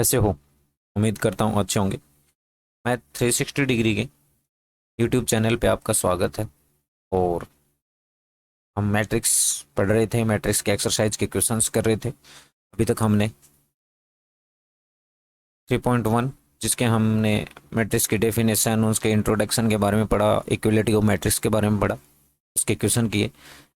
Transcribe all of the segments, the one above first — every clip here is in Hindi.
कैसे हो? उम्मीद करता हूँ अच्छे होंगे। मैं 360 डिग्री के यूट्यूब चैनल पे आपका स्वागत है। और हम मैट्रिक्स पढ़ रहे थे, मैट्रिक्स के एक्सरसाइज के क्वेश्चंस कर रहे थे। अभी तक हमने 3.1, जिसके हमने मैट्रिक्स की डेफिनेशन, उसके इंट्रोडक्शन के बारे में पढ़ा, इक्वलिटी ऑफ मैट्रिक्स के बारे में पढ़ा, उसके क्वेश्चन किए।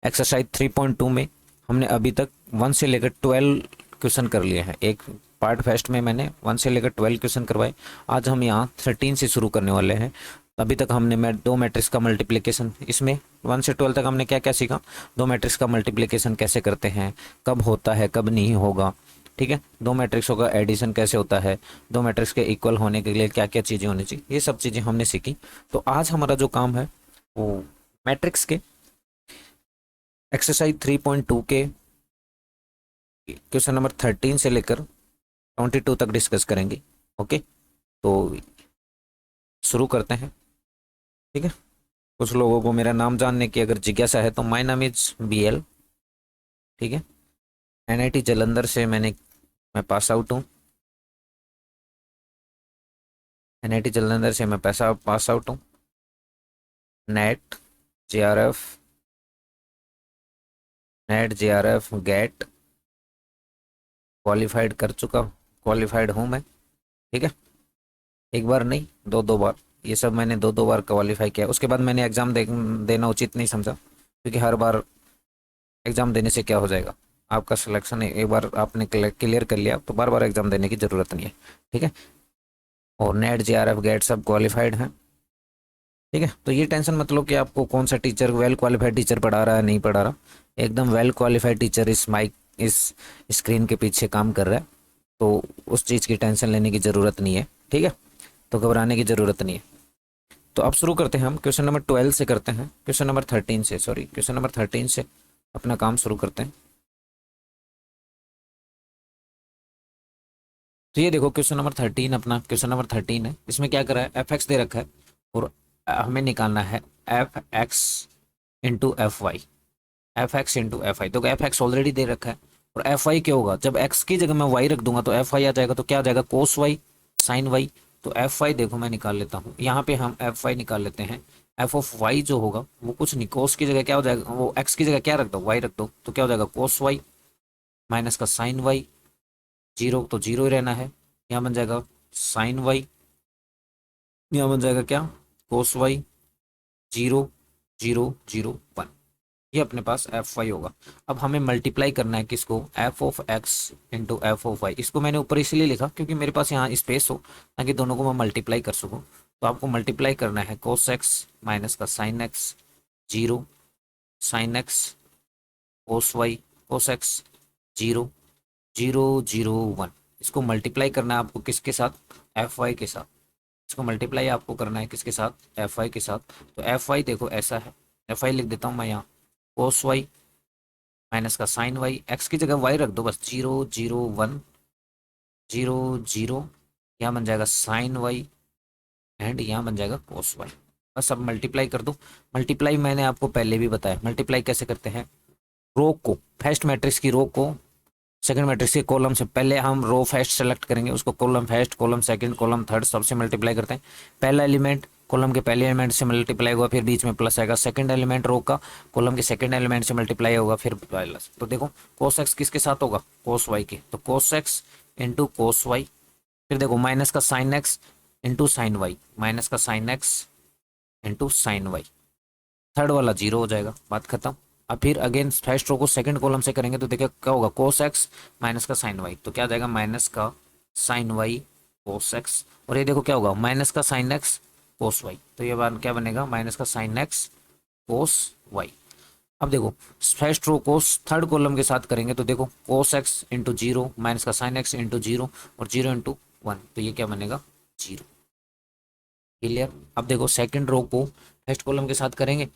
एक्सरसाइज 3.2 में हमने अभी तक 1 से लेकर 12 क्वेश्चन कर लिए हैं। एक पार्ट फर्स्ट में मैंने 1 से लेकर 12 क्वेश्चन करवाए। आज हम यहाँ 13 से शुरू करने वाले हैं। अभी तक हमने दो मैट्रिक्स का मल्टीप्लिकेशन, इसमें 1 से 12 तक हमने क्या क्या सीखा। दो मैट्रिक्स का मल्टीप्लिकेशन कैसे करते हैं, कब होता है कब नहीं होगा, ठीक है। दो मैट्रिक्सों का एडिशन कैसे होता है, दो मैट्रिक्स के इक्वल होने के लिए क्या क्या चीज़ें होनी चाहिए, ये सब चीज़ें हमने सीखी। तो आज हमारा जो काम है वो मैट्रिक्स के एक्सरसाइज 3.2 के क्वेश्चन नंबर 13 से लेकर 22 तक डिस्कस करेंगे। ओके, तो शुरू करते हैं। ठीक है, कुछ लोगों को मेरा नाम जानने की अगर जिज्ञासा है तो माय नाम इज BL। ठीक है, NIT जालंधर से मैं पास आउट हूँ। NIT जालंधर से मैं पास आउट हूँ। नेट JRF, गेट क्वालिफाइड कर चुका, क्वालिफाइड हूँ मैं। ठीक है, एक बार नहीं, दो दो बार, ये सब मैंने दो दो बार क्वालिफाई किया। उसके बाद मैंने एग्ज़ाम देना उचित नहीं समझा, क्योंकि हर बार एग्ज़ाम देने से क्या हो जाएगा, आपका सिलेक्शन एक बार आपने क्लियर कर लिया तो बार बार एग्ज़ाम देने की ज़रूरत नहीं है। ठीक है, और नेट JRF गेट सब क्वालिफाइड हैं। ठीक है, तो ये टेंशन मत लो कि आपको कौन सा टीचर, वेल क्वालिफाइड टीचर पढ़ा रहा है नहीं पढ़ा रहा। एकदम वेल क्वालिफाइड टीचर इस माइक, इस स्क्रीन के पीछे काम कर रहा है, तो उस चीज़ की टेंशन लेने की ज़रूरत नहीं है। ठीक है, तो घबराने की ज़रूरत नहीं है। तो अब शुरू करते हैं, हम क्वेश्चन नंबर 12 से करते हैं, क्वेश्चन नंबर 13 से, सॉरी क्वेश्चन नंबर 13 से अपना काम शुरू करते हैं। तो ये देखो क्वेश्चन नंबर 13, अपना क्वेश्चन नंबर 13 है। इसमें क्या करा है, fx दे रखा है और हमें निकालना है fx इंटू एफ वाई। तो fx ऑलरेडी दे रखा है और fy क्या होगा, जब x की जगह मैं y रख दूंगा तो fy आ जाएगा। तो क्या आ जाएगा, कोस वाई साइन वाई। तो fy देखो मैं निकाल लेता हूँ, यहाँ पे हम fy निकाल लेते हैं। f ऑफ y जो होगा वो कुछ नहीं, कोस की जगह क्या हो जाएगा, वो x की जगह क्या रख दो, y रख दो, तो क्या हो जाएगा कोस वाई माइनस का साइन वाई। जीरो तो जीरो ही रहना है, यहाँ बन जाएगा साइन वाई, यहाँ बन जाएगा क्या, cos y. Zero zero zero one, ये अपने पास fy होगा। अब हमें मल्टीप्लाई करना है किसको, f of x into F of Y. इसको मैंने ऊपर इसलिए लिखा क्योंकि मेरे पास यहाँ स्पेस हो, ताकि दोनों को मैं मल्टीप्लाई कर सकूँ। तो आपको मल्टीप्लाई करना है कोस एक्स माइनस का sine x, zero sine x cos y cos x, zero zero zero one. इसको मल्टीप्लाई करना है आपको किसके साथ, fy के साथ। इसको मल्टीप्लाई आपको करना है किसके साथ, fy के साथ। तो fy देखो ऐसा है, fy लिख देता हूँ मैं यहाँ, कोस वाई माइनस का साइन वाई, एक्स की जगह वाई रख दो बस, zero zero one, zero zero, यहाँ बन जाएगा साइन वाई एंड यहाँ बन जाएगा कोस वाई। बस अब मल्टीप्लाई कर दो। मल्टीप्लाई मैंने आपको पहले भी बताया, मल्टीप्लाई कैसे करते हैं, रो को, फर्स्ट मैट्रिक्स की रो को सेकंड मैट्रिक्स के कॉलम से, पहले हम रो फर्स्ट सेलेक्ट करेंगे, उसको column first, column second, column third सबसे मल्टीप्लाई करते हैं। पहला एलिमेंट कॉलम के पहले एलिमेंट से मल्टीप्लाई होगा, फिर बीच में प्लस आएगा। सेकंड एलिमेंट रो का कॉलम के सेकंड एलिमेंट से मल्टीप्लाई होगा, फिर प्लस। तो देखो कोस एक्स किसके साथ होगा, कोस वाई के, तो cos x into cos y. फिर देखो माइनस का sine x into sine y, minus का sine x into sine y. Third वाला जीरो हो जाएगा, बात खत्म। अब फिर अगेन फर्स्ट रो को सेकंड कॉलम से करेंगे तो देखिए क्या होगा, कोस एक्स माइनस का साइन वाई, तो क्या आ जाएगा माइनस का साइन वाई कोस एक्स। और ये देखो क्या होगा, माइनस का साइन एक्स कोस वाई, तो ये बात क्या बनेगा, माइनस का साइन एक्स कोस वाई। अब देखो फर्स्ट रो को थर्ड कॉलम के साथ करेंगे तो देखो कोस एक्स इंटू जीरो माइनस का साइन एक्स इंटू जीरो और जीरो इंटू वन, तो ये क्या बनेगा, जीरो। क्लियर। अब देखो सेकंड रो को फर्स्ट कॉलम के साथ करेंगे,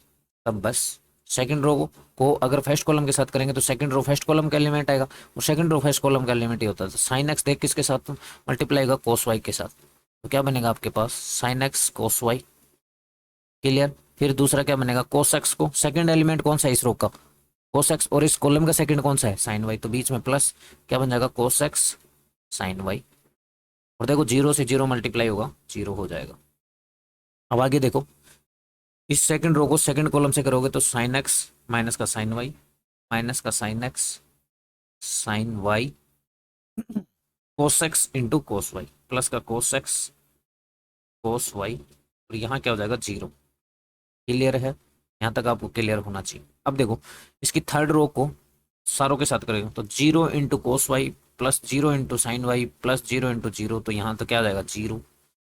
तब बस सेकंड रो को अगर फर्स्ट कॉलम के साथ करेंगे तो सेकंड रो फर्स्ट कॉलम का एलिमेंट आएगा, और सेकंड रो फर्स्ट कॉलम का एलिमेंट ही होता है। तो साइन एक्स देख किसके साथ मल्टीप्लाई होगा, कोस वाई के साथ, तो क्या बनेगा आपके पास sign x cos Y. Clear. फिर दूसरा क्या बनेगा, कोस एक्स को सेकंड एलिमेंट कौन सा है इस रो का, कोस एक्स, और इस कॉलम का सेकंड कौन सा है साइन वाई, तो बीच में प्लस, क्या बन जाएगा कोस एक्स साइन वाई। और देखो जीरो से जीरो मल्टीप्लाई होगा, जीरो हो जाएगा। अब आगे देखो, इस सेकंड रो को सेकंड कॉलम से करोगे तो साइन एक्स माइनस का साइन वाई, माइनस का sine x sine y, cos x into cos y, plus का कोस एक्स कोस वाई, और यहाँ क्या हो जाएगा, जीरो। क्लियर है, यहाँ तक आपको क्लियर होना चाहिए। अब देखो, इसकी थर्ड रो को सारों के साथ करेंगे तो zero into cos y plus zero into sine y plus zero into zero, तो यहाँ तो क्या आ जाएगा, जीरो।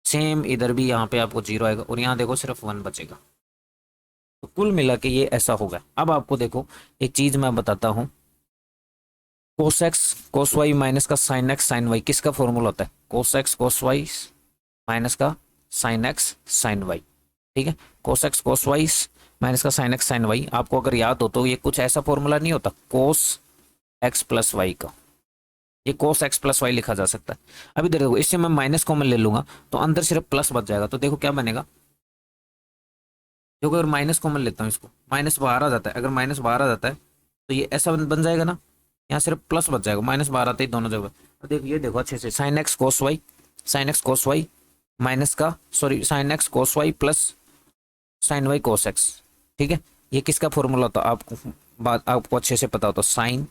सेम इधर भी यहाँ पे आपको जीरो आएगा, और यहाँ देखो सिर्फ वन बचेगा। तो कुल मिला के ये ऐसा होगा। अब आपको देखो एक चीज मैं बताता हूँ, cos x cos y minus का साइन एक्स साइन वाई किसका फॉर्मूला होता है, cos x cos y minus का साइन एक्स साइन वाई। ठीक है, cos x cos y minus का साइन एक्स साइन वाई, आपको अगर याद हो तो ये कुछ ऐसा फॉर्मूला नहीं होता कोस एक्स प्लस वाई का, ये कोस एक्स प्लस वाई लिखा जा सकता है। अभी देखो, इससे मैं माइनस कॉमन ले लूंगा तो अंदर सिर्फ प्लस बच जाएगा, तो देखो क्या बनेगा, देखो अगर माइनस कॉमन लेता हूँ इसको, माइनस बाहर आ जाता है, अगर माइनस बाहर आ जाता है तो ये ऐसा बन जाएगा ना, यहाँ सिर्फ प्लस बच जाएगा, माइनस बाहर आते ही दोनों जगह। तो देखो ये देखो अच्छे से, sine x cos y, sine x cos y minus का, sorry sine x cos y plus sine y cos x. ठीक है, ये किसका फॉर्मूला होता है आपको, बात आपको अच्छे से पता हो तो साइन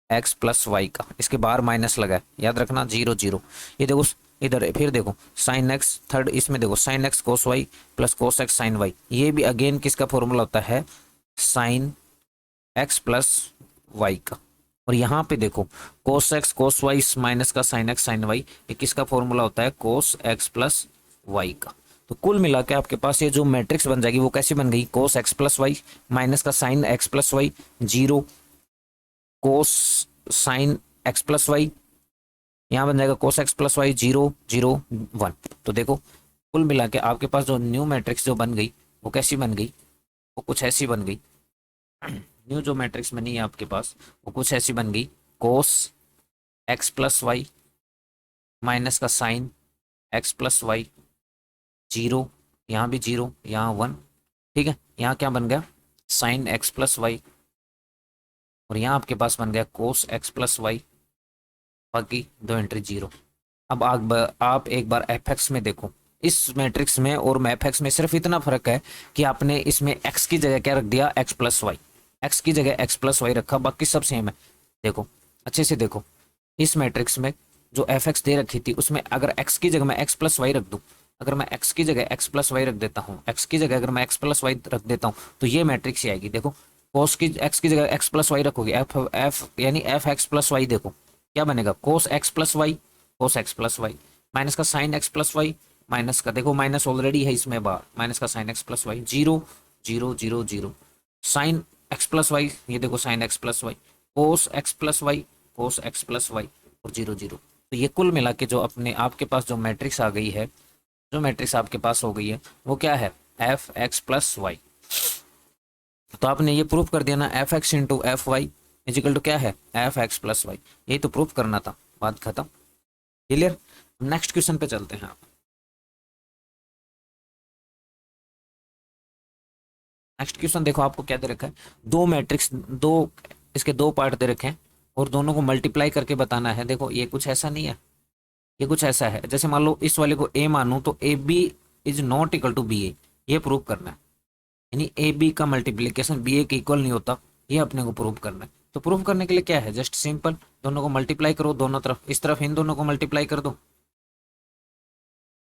एक्स प्लस वाई का, इसके बाहर माइनस लगा है, याद रखना, जीरो जीरो। ये देखो इधर फिर देखो साइन एक्स, थर्ड इसमें देखो sine x cos y plus cos x sine y, ये भी अगेन किसका फॉर्मूला होता है, साइन एक्स प्लस वाई का। और यहाँ पे देखो cos x cos y minus का साइन एक्स साइन वाई, ये किसका फॉर्मूला होता है, कोस एक्स प्लस वाई का। तो कुल मिला के आपके पास ये जो मैट्रिक्स बन जाएगी वो कैसी बन गई, cos x plus y minus का sine x plus y, zero cos sine x plus y, यहाँ बन जाएगा cos x plus y, zero zero one. तो देखो कुल मिला के आपके पास जो न्यू मैट्रिक्स जो बन गई वो कैसी बन गई, वो कुछ ऐसी बन गई। न्यू जो मैट्रिक्स बनी है आपके पास वो कुछ ऐसी बन गई, cos x plus y minus का sine x plus y, zero, यहाँ भी जीरो, यहाँ वन। ठीक है, यहाँ क्या बन गया, साइन एक्स प्लस वाई, और यहाँ आपके पास बन गया कोस एक्स प्लस वाई, बाकी दो एंट्री जीरो। अब आप एक बार एफ एक्स में देखो, इस मैट्रिक्स में और एफ एक्स में सिर्फ इतना फर्क है कि आपने इसमें एक्स की जगह क्या रख दिया, एक्स प्लस वाई, एक्स की जगह एक्स प्लस वाई रखा, बाकी सब सेम है। देखो अच्छे से देखो, इस मैट्रिक्स में जो एफ एक्स दे रखी थी उसमें अगर एक्स की जगह मैं एक्स प्लस वाई रख दूं, अगर मैं एक्स की जगह एक्स प्लस वाई रख देता हूँ, एक्स की जगह अगर मैं एक्स प्लस वाई रख देता हूँ तो ये मैट्रिक्स ही आएगी। देखो कोस की एक्स की जगह एक्स प्लस वाई रखोगे, एफ एफ यानी एफ एक्स प्लस वाई, देखो क्या बनेगा, cos x plus y, cos x plus y minus का sine x plus y, minus का देखो माइनस ऑलरेडी है इसमें बाहर, माइनस का sine x plus y, zero zero zero zero, sine x plus y, ये देखो sine x plus y, cos x plus y, cos x plus y, और जीरो जीरो। तो ये कुल मिला के जो अपने आपके पास जो मैट्रिक्स आ गई है, जो मैट्रिक्स आपके पास हो गई है वो क्या है, एफ एक्स प्लस वाई। तो आपने ये प्रूफ कर दिया ना, f x into f y is equal to क्या है, एफ एक्स प्लस वाई, यही तो प्रूफ करना था, बात खत्म। क्लियर, नेक्स्ट क्वेश्चन पे चलते हैं। नेक्स्ट क्वेश्चन देखो आपको क्या दे रखा है, दो मैट्रिक्स, दो इसके दो पार्ट दे रखे हैं और दोनों को मल्टीप्लाई करके बताना है। देखो ये कुछ ऐसा नहीं है, ये कुछ ऐसा है, जैसे मान लो इस वाले को ए मानूं तो A B is not equal to B A, ये प्रूव करना है, यानी ए बी का मल्टीप्लीकेशन बी ए के इक्वल नहीं होता, ये अपने को प्रूव करना है। तो प्रूव करने के लिए क्या है, जस्ट सिंपल दोनों को मल्टीप्लाई करो, दोनों तरफ, इस तरफ इन दोनों को मल्टीप्लाई कर दो,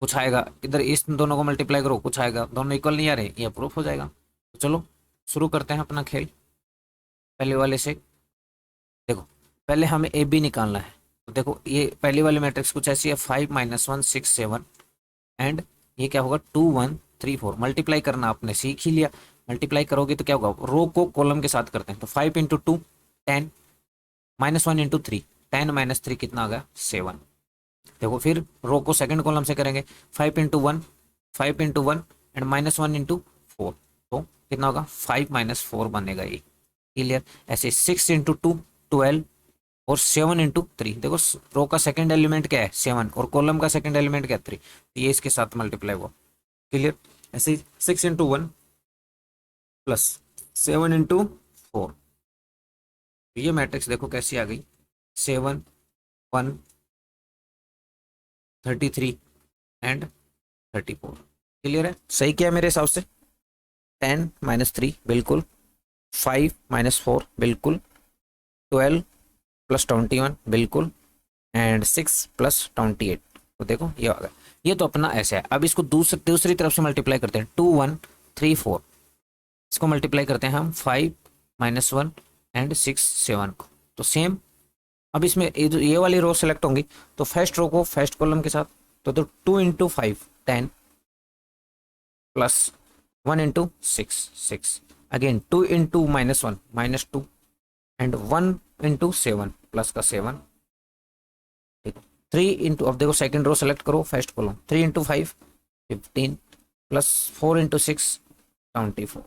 कुछ आएगा, इधर इस दोनों को मल्टीप्लाई करो, कुछ आएगा, दोनों इक्वल नहीं आ रहे, ये प्रूफ हो जाएगा। तो चलो शुरू करते हैं अपना खेल, पहले वाले से। देखो पहले हमें ए बी निकालना है, तो देखो ये पहले वाली मैट्रिक्स कुछ ऐसी है, 5 - 1 6 7, एंड ये क्या होगा, 2 1 3 4, मल्टीप्लाई करना आपने सीख ही लिया। मल्टीप्लाई करोगे तो क्या होगा, रो को कॉलम के साथ करते हैं, तो 5 × 2 10, -1 × 3 10 - 3 कितना आ गया, 7। देखो फिर रो को सेकंड कॉलम से करेंगे, 5 × 1 5 × 1 एंड -1 × 4, तो कितना होगा, 5 - 4 बनेगा ये। क्लियर, ऐसे 6 × 2 12 और 7 × 3, देखो रो का सेकंड एलिमेंट क्या है, 7, और कॉलम का सेकंड एलिमेंट क्या है, 3, ये इसके साथ मल्टीप्लाई हुआ। क्लियर, ऐसे 6 × 1 प्लस 7 × 4, ये मैट्रिक्स देखो कैसी आ गई, 7 1 33 एंड 34। क्लियर है? सही क्या है मेरे हिसाब से? 10 - 3 बिल्कुल, 5 - 4 बिल्कुल, 12 + 21 बिल्कुल, एंड 6 + 28। तो देखो ये आ गया। ये तो अपना ऐसे है। अब इसको दूसरी दूसरी तरफ से मल्टीप्लाई करते हैं। 2 1 3 4, इसको मल्टीप्लाई करते हैं हम 5 - 1 एंड 6 7 को। तो सेम, अब इसमें ये वाली रो सेलेक्ट होंगी, तो फर्स्ट रो को फर्स्ट कॉलम के साथ, तो 2 × 5 10 प्लस 1 × 6 6, अगेन 2 × -1 -2 एंड 1 × 7 प्लस का 7। देखो 3 इंटू, अब देखो सेकंड रो सेलेक्ट करो फर्स्ट कॉलम, 3 × 5 15 प्लस 4 × 6 24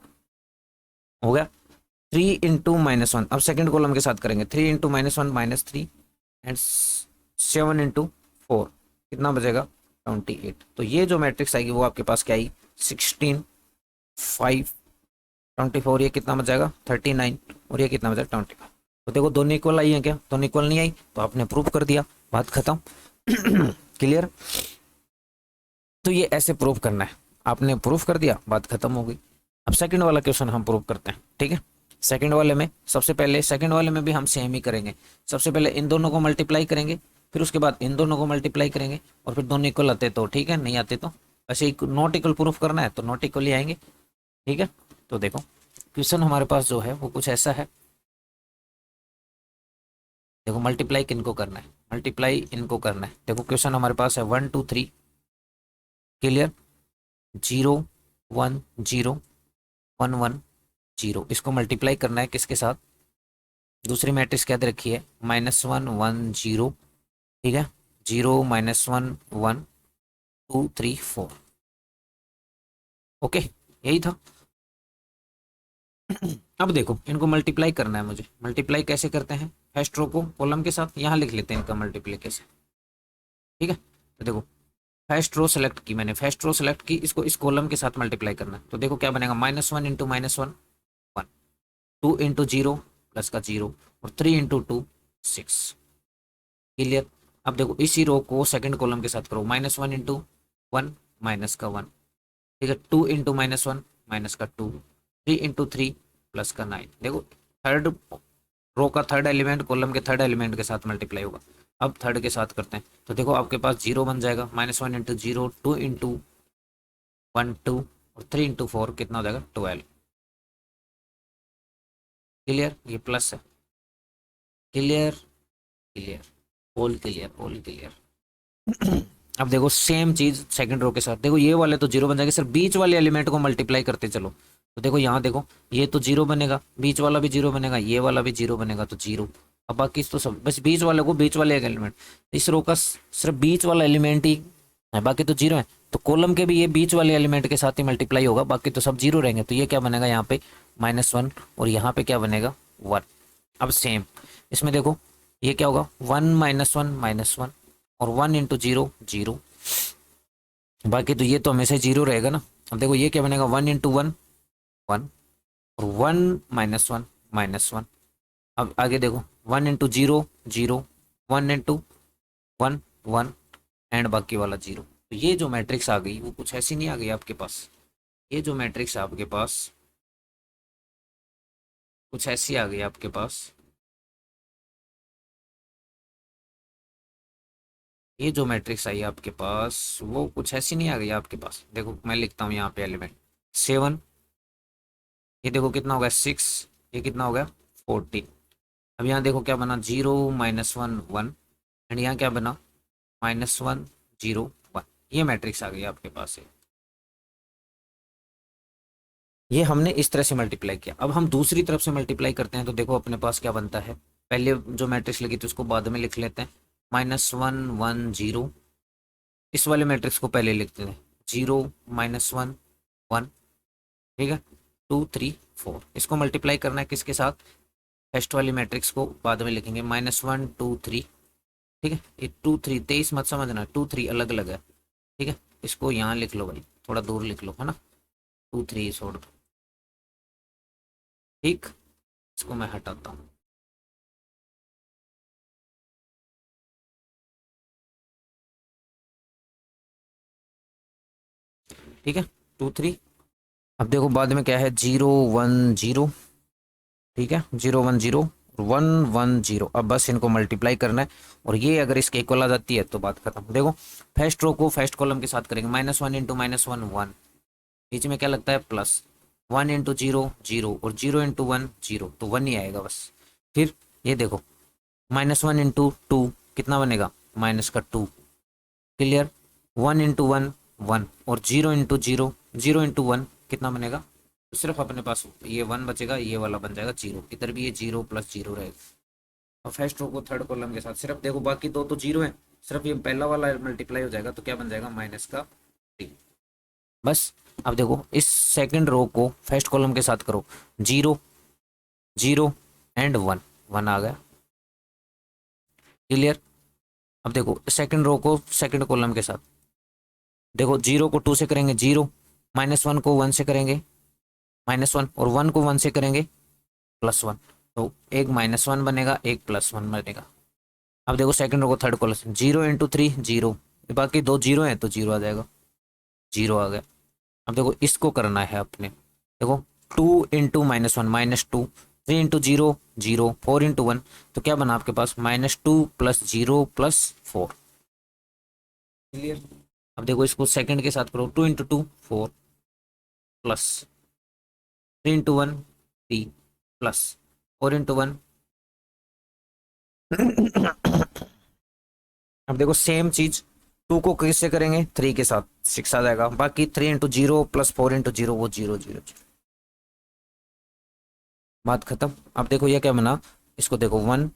हो गया। 3 × -1, अब सेकंड कॉलम के साथ करेंगे, 3 × -1 -3 एंड 7 × 4 कितना बचेगा 28। तो ये जो मैट्रिक्स आएगी वो आपके पास क्या आई 16 5 24, ये कितना बच जाएगा 39, और ये कितना बचा 25। तो देखो दोनों इक्वल आई है क्या? दोनों इक्वल नहीं आई तो आपने प्रूव कर दिया, बात खत्म। क्लियर? तो ये ऐसे प्रूव करना है, आपने प्रूव कर दिया, बात खत्म हो गई। अब सेकंड वाला क्वेश्चन हम प्रूव करते हैं, ठीक है। सेकंड वाले में सबसे पहले, सेकंड वाले में भी हम सेम ही करेंगे। सबसे पहले इन दोनों को मल्टीप्लाई करेंगे, फिर उसके बाद इन दोनों को मल्टीप्लाई करेंगे, और फिर दोनों इक्वल आते तो ठीक है, नहीं आते तो ऐसे ही नॉट इक्वल प्रूफ करना है तो नॉट इक्वल ही आएंगे, ठीक है। तो देखो क्वेश्चन हमारे पास जो है वो कुछ ऐसा है। देखो मल्टीप्लाई किनको करना है, मल्टीप्लाई इनको करना है। देखो क्वेश्चन हमारे पास है 1 2 3, क्लियर, 0 1 0 1 1 0, इसको मल्टीप्लाई करना है किसके साथ? दूसरी मैट्रिक्स क्या दे रखी है -1 1 0, ठीक है, 0 -1 1 2 3 4। ओके, यही था। अब देखो इनको मल्टीप्लाई करना है मुझे। मल्टीप्लाई कैसे करते हैं? फर्स्ट रो को कॉलम के साथ यहाँ लिख लेते हैं इनका मल्टीप्लिकेशन, ठीक है। तो देखो फर्स्ट रो सेलेक्ट की मैंने, फर्स्ट रो सेलेक्ट की, इसको इस कॉलम के साथ मल्टीप्लाई करना है। तो देखो क्या बनेगा -1 × -1 1, 2 × 0 प्लस का 0, और 3 × 2 6। क्लियर? अब देखो इसी रो को सेकंड कॉलम के साथ करो, -1 × 1 माइनस का 1, ठीक है, 2 × -1 माइनस का 2, 3 × 3 प्लस का 9। देखो थर्ड रो का थर्ड एलिमेंट कॉलम के थर्ड एलिमेंट के साथ मल्टीप्लाई होगा। अब थर्ड के साथ करते हैं, तो देखो आपके पास 0 बन जाएगा, -1 × 0, 2 × 1 2, और 3 × 4 कितना हो जाएगा 12। क्लियर? ये प्लस है। Clear? Clear, all clear, all clear. अब देखो सेम चीज सेकंड रो के साथ, देखो ये वाले तो 0 बन जाएंगे, सिर्फ बीच वाले एलिमेंट को मल्टीप्लाई करते चलो। तो देखो यहाँ देखो ये तो 0 बनेगा, बीच वाला भी 0 बनेगा, ये वाला भी 0 बनेगा, तो 0। अब बाकी तो सब बस बीच वाले को, बीच वाले एक एलिमेंट, इस रो का सिर्फ बीच वाला एलिमेंट ही है, बाकी तो 0 है। तो कॉलम के भी ये बीच वाले एलिमेंट के साथ ही मल्टीप्लाई होगा, बाकी तो सब 0 रहेंगे। तो ये क्या बनेगा यहाँ पे -1, और यहाँ पे क्या बनेगा 1। अब सेम इसमें देखो ये क्या होगा 1 -1 -1, और 1 × 0 0, बाकी तो ये तो हमेशा 0 रहेगा ना। अब देखो ये क्या बनेगा 1 × 1 1, और 1 -1 -1। अब आगे देखो 1 × 0 0, 1 × 1 1, एंड बाकी वाला 0। तो ये जो मैट्रिक्स आ गई वो कुछ ऐसी नहीं आ गई आपके पास, ये जो मैट्रिक्स आपके पास कुछ ऐसी आ गई आपके पास, ये जो मैट्रिक्स आई आपके पास वो कुछ ऐसी नहीं आ गई आपके पास। देखो मैं लिखता हूँ यहाँ पे एलिमेंट 7, ये देखो कितना होगा 6, ये कितना हो गया 14। अब यहाँ देखो क्या बना 0 -1 1, एंड यहाँ क्या बना -1 0 1। ये मैट्रिक्स आ गई आपके पास है। ये हमने इस तरह से मल्टीप्लाई किया। अब हम दूसरी तरफ से मल्टीप्लाई करते हैं, तो देखो अपने पास क्या बनता है। पहले जो मैट्रिक्स लगी थी उसको बाद में लिख लेते हैं, -1 1 0, इस वाले मैट्रिक्स को पहले लिखते हैं 0 -1 1, ठीक है, 2 3 4। इसको मल्टीप्लाई करना है किसके साथ? फर्स्ट वाली मैट्रिक्स को बाद में लिखेंगे -1 2 3, ठीक है। ये 2 3 23 मत समझना, 2 3 अलग अलग है, ठीक है। इसको यहाँ लिख लो भाई, थोड़ा दूर लिख लो, है ना, 2 3 छोड़ दो, ठीक। इसको मैं हटाता हूँ। ठीक है, 2 3। अब देखो बाद में क्या है, 0 1 0, ठीक है, 0 1 0 1 1 0। अब बस इनको मल्टीप्लाई करना है और ये अगर इसके इक्वल आ जाती है तो बात खत्म। देखो फर्स्ट रो को फर्स्ट कॉलम के साथ करेंगे, -1 इंटू -1 1, बीच में क्या लगता है प्लस, 1 इंटू 0 0 और 0 इंटू 1 0, तो 1 ही आएगा बस। फिर ये देखो -1 इंटू 2 कितना बनेगा, माइनस का 2, क्लियर। 1 इंटू 1 1 और 0 इंटू 0 0 इंटू 1 कितना बनेगा, तो सिर्फ अपने पास ये 1 बचेगा, ये वाला बन जाएगा 0, इधर भी ये 0 प्लस 0 रहेगा। और फर्स्ट रो को थर्ड कॉलम के साथ सिर्फ देखो, बाकी दो तो 0 है, सिर्फ ये पहला वाला मल्टीप्लाई हो जाएगा, तो क्या बन जाएगा, माइनस का 3, बस। अब देखो इस सेकंड रो को फर्स्ट कॉलम के साथ करो, 0 0 एंड 1 1 आ गया, क्लियर। अब देखो सेकंड रो को सेकंड कॉलम के साथ, देखो 0 को 2 से करेंगे 0, -1 को 1 से करेंगे -1, और 1 को 1 से करेंगे +1, तो एक -1 बनेगा, एक +1 बनेगा। अब देखो सेकंड रो को थर्ड कॉलम, 0 इंटू 3 0, बाकी दो 0 हैं तो 0 आ जाएगा, 0 आ गया। अब देखो इसको करना है अपने, देखो 2 इंटू -1 -2, 3 इंटू 0 0, 4 इंटू 1, तो क्या बना आपके पास, -2 + 0 + 4, क्लियर। अब देखो इसको सेकंड के साथ करो, 2 into 2 4 plus 3 into 1 3 plus 4 into 1। अब देखो सेम चीज 2 को किससे करेंगे, 3 के साथ, 6 आ जाएगा, बाकी 3 इंटू 0 + 4 इंटू 0 वो 0 0 0, बात खत्म। अब देखो ये क्या बना, इसको देखो 1,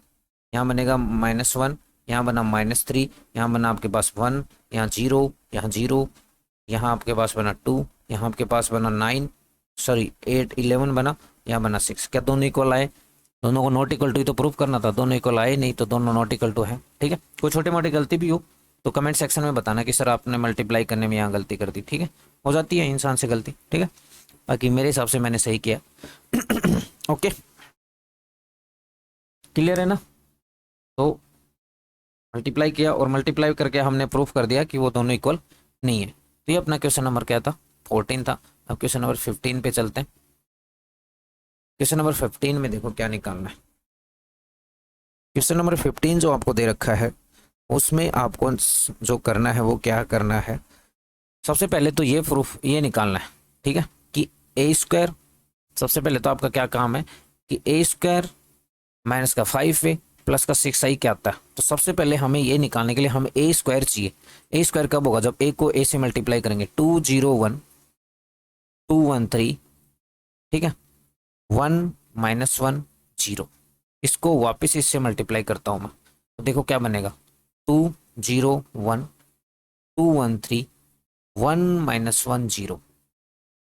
यहाँ बनेगा -1, यहाँ बना -3, यहाँ बना आपके पास 1, यहाँ 0, यहाँ 0, यहाँ आपके पास बना 2, यहाँ आपके पास बना 9, सॉरी 8 11 बना, यहाँ बना 6। क्या दोनों इक्वल आए, दोनों को नॉट इक्वल टू ही तो प्रूफ करना था, दोनों इक्वल आए नहीं तो दोनों नॉट इक्वल टू है, ठीक है। कोई छोटी मोटी गलती भी हो तो कमेंट सेक्शन में बताना कि सर आपने मल्टीप्लाई करने में यहाँ गलती कर दी, ठीक है, हो जाती है इंसान से गलती, ठीक है, बाकी मेरे हिसाब से मैंने सही किया। ओके, क्लियर है ना। तो मल्टीप्लाई किया और मल्टीप्लाई करके हमने प्रूफ कर दिया कि वो दोनों इक्वल नहीं है। तो ये अपना क्वेश्चन नंबर क्या था, 14 था। अब क्वेश्चन नंबर 15 पे चलते हैं। क्वेश्चन नंबर 15 में देखो क्या निकालना है। क्वेश्चन नंबर 15 जो आपको दे रखा है उसमें आपको जो करना है वो क्या करना है, सबसे पहले तो ये प्रूफ ये निकालना है, ठीक है, कि ए स्क्वायर, सबसे पहले तो आपका क्या काम है कि ए स्क्वायर माइनस का 5a प्लस का 6i क्या आता है। तो सबसे पहले हमें ये निकालने के लिए हमें ए स्क्वायर चाहिए। ए स्क्वायर कब होगा, जब ए को ए से मल्टीप्लाई करेंगे, 2 0 1 2 1 3, ठीक है, 1 -1 0, इसको वापस इससे मल्टीप्लाई करता हूँ मैं, तो देखो क्या बनेगा, 2 0 1 2 1 3 1 -1 0,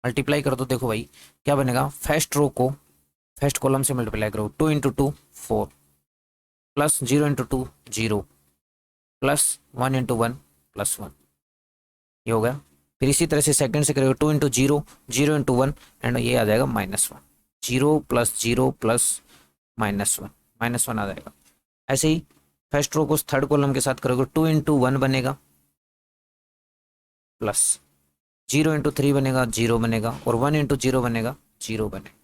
मल्टीप्लाई कर दो। देखो भाई क्या बनेगा, फर्स्ट रो को फर्स्ट कॉलम से मल्टीप्लाई करो, 2 into 2 4 plus 0 into 2 0 plus 1 into 1 +1, ये हो गया। फिर इसी तरह से सेकंड से करेगा, 2 इंटू 0 0 इंटू 1 एंड ये आ जाएगा -1, 0 + 0 प्लस -1 आ जाएगा। ऐसे ही फर्स्ट रो को थर्ड कॉलम के साथ करोगे, 2 इंटू 1 बनेगा प्लस 0 इंटू 3 बनेगा 0 बनेगा, और 1 इंटू 0 बनेगा 0 बनेगा।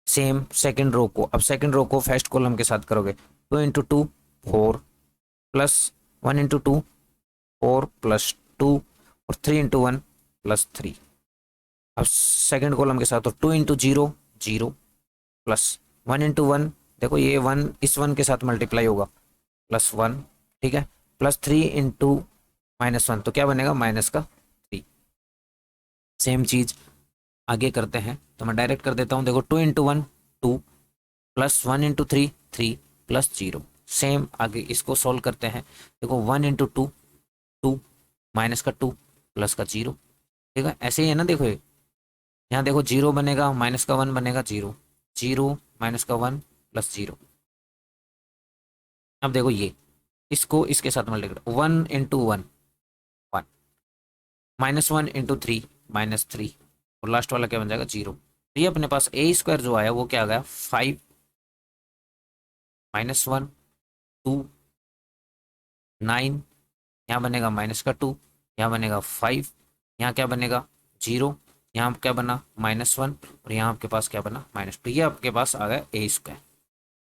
सेम सेकंड रो को, अब सेकंड रो को फर्स्ट कॉलम के साथ करोगे, 2 इंटू 2 4 प्लस 1 इंटू 2 4 प्लस 2 और 3 इंटू 1 +3। अब सेकंड कॉलम के साथ तो 2 इंटू 0 0 प्लस 1 इंटू 1, देखो ये 1 इस 1 के साथ मल्टीप्लाई होगा +1, ठीक है, प्लस 3 इंटू -1, तो क्या बनेगा, -3। सेम चीज आगे करते हैं, तो मैं डायरेक्ट कर देता हूँ, देखो 2 into 1 2 plus 1 into 3 3 plus 0। Same आगे इसको सॉल्व करते हैं, देखो 1 इंटू 2 2 -2 प्लस का 0, ठीक है, ऐसे ही है ना। देखो यहाँ देखो 0 बनेगा, -1 बनेगा 0 0 -1 प्लस 0। अब देखो ये इसको इसके साथ मल्टीप्लाई, 1 इंटू 1 1 -1 इंटू 3 -3, और लास्ट वाला क्या बन जाएगा 0। तो ये अपने पास ए स्क्वायर जो आया वो क्या आ गया, 5 -1 2 9, यहाँ बनेगा -2, यहाँ बनेगा 5, यहाँ क्या बनेगा 0, यहाँ क्या बना -1 और यहाँ आपके पास क्या बना -2। ये आपके पास आ गया ए स्क्वायर।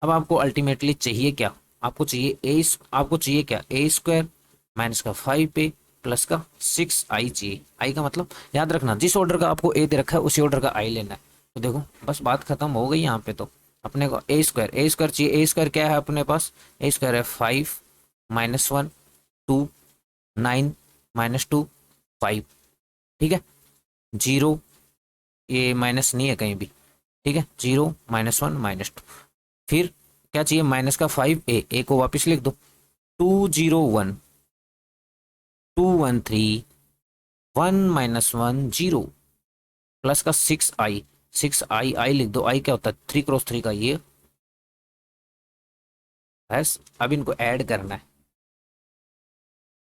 अब आपको अल्टीमेटली चाहिए क्या, आपको चाहिए आपको चाहिए क्या ए स्क्वायर माइनस का 5a प्लस का 6i चाहिए। आई का मतलब याद रखना, जिस ऑर्डर का आपको ए दे रखा है उसी ऑर्डर का आई लेना है। तो देखो बस बात खत्म हो गई यहाँ पे। तो अपने को ए स्क्वायर चाहिए। ए स्क्वायर क्या है अपने पास, ए स्क्वायर है 5 -1 2 9 -2 5, ठीक है 0, ये माइनस नहीं है कहीं भी, ठीक है 0 -1 -2। फिर क्या चाहिए माइनस का 5a को वापस लिख दो 201 213 1 -1 0 प्लस का 6i लिख दो। आई क्या होता है 3 × 3 का ये। बस अब इनको ऐड करना है,